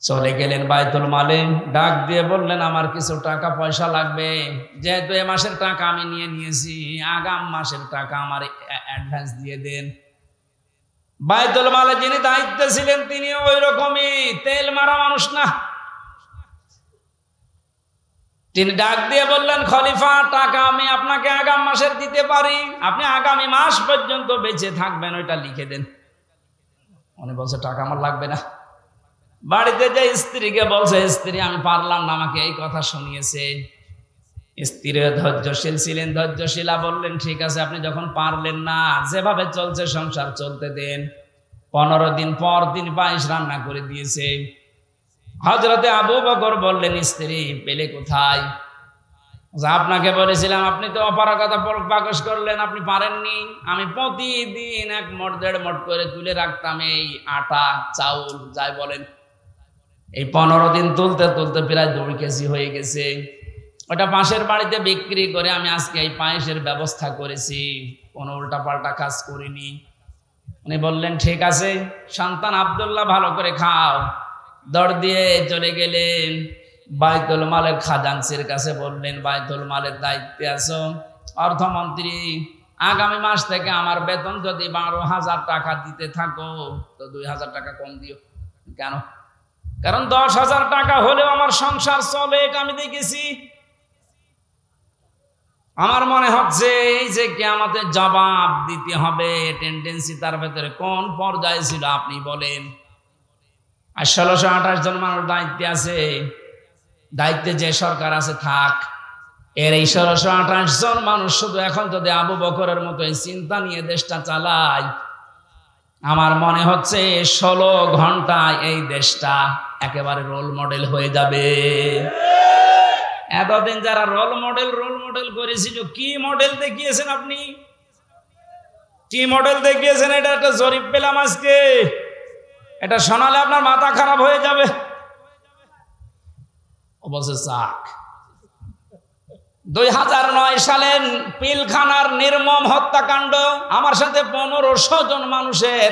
চলে গেলেন বাইতুল মালে, ডাক দিয়ে বললেন, আমার কিছু টাকা পয়সা লাগবে, যেহেতু এ মাসের টাকা আমি নিয়ে নিয়েছি, আগাম মাসের টাকা আমার অ্যাডভান্স দিয়ে দেন। বাইতুল মালে যিনি দায়িত্বে ছিলেন তিনি ওই রকমই তেল মারা মানুষ না। তিনি ডাক দিয়ে বললেন, খলিফা, টাকা আমি আপনাকে আগাম মাসের দিতে পারি, আপনি আগামী মাস পর্যন্ত বেঁচে থাকবেন, ওইটা লিখে দেন। উনি বলছে, টাকা আমার লাগবে না। বাড়িতে যে স্ত্রীকে বলছে, স্ত্রী আমি পারলাম না, আমাকে এই কথা শুনিয়েছে। স্ত্রী ধৈর্যশীল ছিলেন, ধৈর্যশীলা বললেন, ঠিক আছে, আপনি যখন পারলেন না, যেভাবে চলছে সংসার চলতে দেন। 15 দিন পর তিনি পায়েস রান্না করে দিয়েছে। হযরতে আবু বকর বললেন, স্ত্রী পেলে কোথায়? আপনাকে বলেছিলাম, আপনি তো অপারগতা প্রকাশ করলেন, আপনি পারেননি। আমি প্রতিদিন 1 মণ 1.5 মণ করে তুলে রাখতাম এই আটা চাউল যাই বলেন। এই 15 দিন তুলতে তুলতে প্রায় 2 কেজি হয়ে গেছে। ওটা পাশের বাড়িতে বিক্রি করে আমি আজকে এই পায়েসের ব্যবস্থা করেছি, কোনো উল্টাপাল্টা কাজ করিনি। উনি বললেন, ঠিক আছে, সন্তান আব্দুল্লাহ ভালো করে খাও। দৌড় দিয়ে চলে গেলেন বাইতুল মালের খাজানচির কাছে, বললেন, বাইতুল মালের দায়িত্বে আছো, অর্থমন্ত্রী, আগামী মাস থেকে আমার বেতন যদি 12,000 টাকা দিতে থাকো তো 2,000 টাকা কম দিও। কেন? কারণ 10,000 টাকা হলেও আমার সংসার চলে, এটা আমি দেখেছি। আমার মনে হচ্ছে এই যে কিয়ামতের জবাব দিতে হবে টেন্ডেন্সি তার ভেতরে কোন পর্যায়ে ছিল আপনি বলেন। আর 1628 জন মানুষ দায়িত্বে আছে, দায়িত্বে যে সরকার আছে থাক, এর এই 1628 জন মানুষ শুধু এখন যদি আবু বকরের মতো এই চিন্তা নিয়ে দেশটা চালায়, আমার মনে হচ্ছে 16 ঘন্টায় এই দেশটা একেবারে রোল মডেল হয়ে যাবে। এতদিন যারা রোল মডেল করেছিল, কি মডেল দেখিয়েছেন আপনি? কি মডেল দেখিয়েছেন? এটা একটা জরিপ পেলাম আজকে, এটা শোনালে আপনার মাথা খারাপ হয়ে যাবে। অবশ্য চাক 2009 সালে পিলখানার নির্মম হত্যাকাণ্ড, আমার সাথে 1500 জন মানুষের,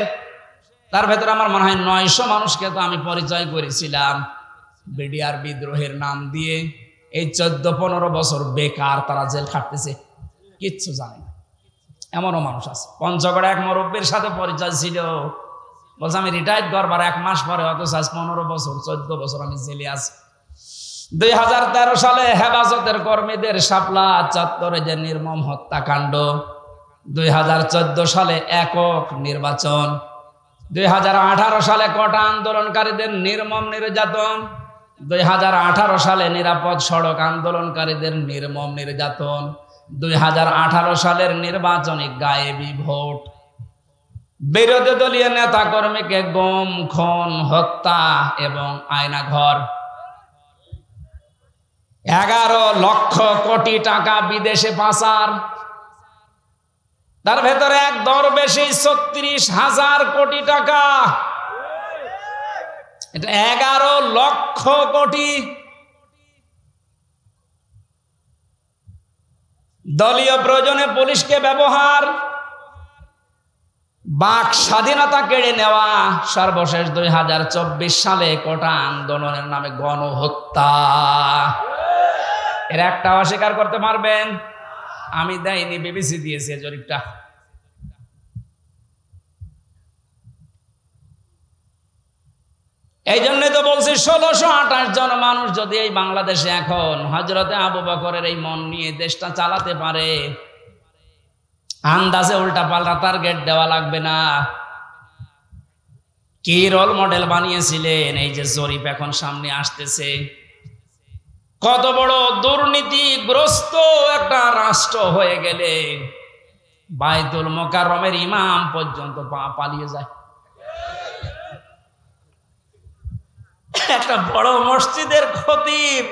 তার ভেতরে আমার মনে হয় 900 মানুষকে তো আমি পরিচয় করেছিলাম বিডিআর বিদ্রোহের নাম দিয়ে। এই 14-15 বছর বেকার তারা জেল খাটতেছে, কিচ্ছু জানে না। এমনও মানুষ আছে। পঞ্চগড়ে এক মুরব্বীর সাথে পরিচয় ছিল, বলছে আমি রিটায়ার্ড করবার 1 মাস পরে, অথচ আজ 15 বছর 14 বছর আমি জেলে আছি। 2013 সালে হেফাজতের কর্মীদের শাপলা চত্বরে যে নির্মম হত্যাকাণ্ড, 2014 সালে একক নির্বাচন, 2018 সালে কোটা আন্দোলনকারীদের নির্মম নির্যাতন, 2018 সালে নিরাপদ সড়ক আন্দোলনকারীদের নির্মম নির্যাতন, 2018 সালের নির্বাচনী গায়েবী ভোট, বিরোধী দলীয় নেতা কর্মীকে গুম, খুন, হত্যা এবং আয়নাঘর, 11 লক্ষ কোটি টাকা বিদেশে পাচার, তার ভেতরে এক দরবেশী 36,000 কোটি টাকা, এটা 11 লক্ষ কোটি। দলীয় প্রয়োজনে পুলিশকে ব্যবহার, বাক স্বাধীনতা কেড়ে নেওয়া, সর্বশেষ 2024 সালে কোটা আন্দোলনের নামে গণহত্যা। এর একটা অস্বীকার করতে পারবেন? আমি দেয়নি, বিবিসি দিয়েছে জরিপটা। এই জন্য তো বলছি 1628 জন মানুষ যদি এই বাংলাদেশে এখন হযরতে আবু বকরের এই মন নিয়ে দেশটা চালাতে পারে, আন্দাজে উল্টা পাল্টা টার্গেট দেওয়া লাগবে না। কি রোল মডেল বানিয়েছিলেন? এই যে জরিপ এখন সামনে আসতেছে, কত বড় দুর্নীতিগ্রস্ত একটা রাষ্ট্র হয়ে গেলে বাইতুল মোকাররমের ইমাম পর্যন্ত পালিয়ে যায়। একটা বড় মসজিদের খতিব,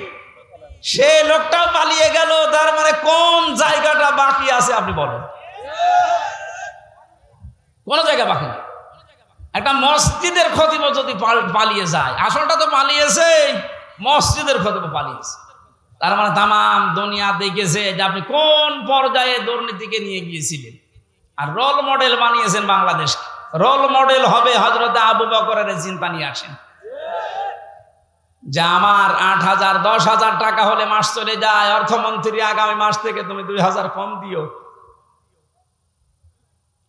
সে লোকটাও পালিয়ে গেল। তার মানে কোন জায়গাটা বাকি আছে আপনি বলেন? কোন জায়গা বাকি নেই। একটা মসজিদের খতিব যদি পালিয়ে যায়, আসলটা তো পালিয়েছে, মসজিদের খতিব পালিয়েছে। তার মানে তামাম দুনিয়া দেখেছে যে আপনি কোন পর্যায়ে দুর্নীতিকে নিয়ে গিয়েছিলেন, আর রোল মডেল বানিয়েছেন বাংলাদেশকে। রোল মডেল হবে হযরতে আবু বকরের চিন্তা নিয়ে আসেন যে আমার 8,000 10,000 টাকা হলে মাস চলে যায়, অর্থমন্ত্রী আগামী মাস থেকে তুমি 2,000 কম দিও।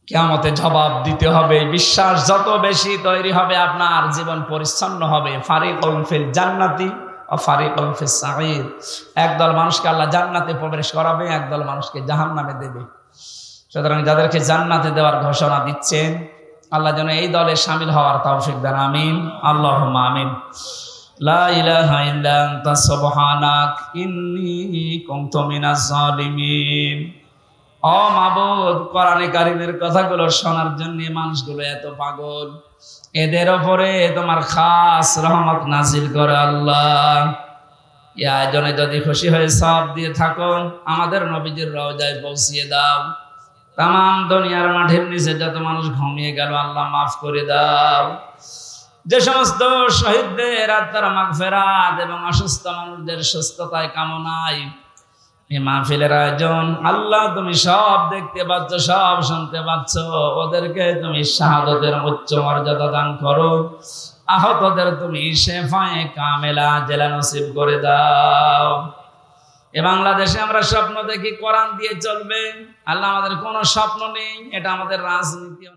কিয়ামতে জবাব দিতে হবে। বিশ্বাস যত বেশি তৈরি হবে, আপনার জীবন পরিচ্ছন্ন হবে। ফারিকুন ফিল জান্নাতি ওয়া ফারিকুন ফিস সাঈর। একদল মানুষকে আল্লাহ জান্নাতে প্রবেশ করাবে, একদল মানুষকে জাহান্নামে দেবে। সুতরাং যাদেরকে জান্নাতে দেওয়ার ঘোষণা দিচ্ছেন, আল্লাহ যেন এই দলে শামিল হওয়ার তৌফিক দেন। আমিন, আল্লাহুম্মা আমিন। লা ইলাহা ইল্লা আনতা সুবহানাক ইন্নী কুনতু মিনাজ জালিমিন। ও মাবুদ, কোরআনে কারীমের কথাগুলো শোনার জন্য মানুষগুলো এত পাগল, এদের উপরে তোমার খাস রহমত নাজিল করে আল্লাহ। এই আয়োজনে যদি খুশি হয়ে সওয়াব দিয়ে থাকো, আমাদের নবীজির রওজায় পৌঁছিয়ে দাও। তামাম দুনিয়ার মাঠের নিচে যত মানুষ ঘুমিয়ে গেল, আল্লাহ মাফ করে দাও। যে সমস্ত শহীদদের আত্মার মাগফিরাত এবং অসুস্থ মানুষদের সুস্থতায় কামনায় এই মাহফিলের আয়োজন, আল্লাহ তুমি সব দেখতে পাচ্ছ, সব শুনতে পাচ্ছ। ওদেরকে তুমি শাহাদাতের উচ্চ মর্যাদা দান করো। আহতদের তুমি শেফায়ে কামেলা জেলা নসিব করে দাও। এ বাংলাদেশে আমরা স্বপ্ন দেখি কোরআন দিয়ে চলবে। আল্লাহ, আমাদের কোনো স্বপ্ন নেই, এটা আমাদের রাজনীতি।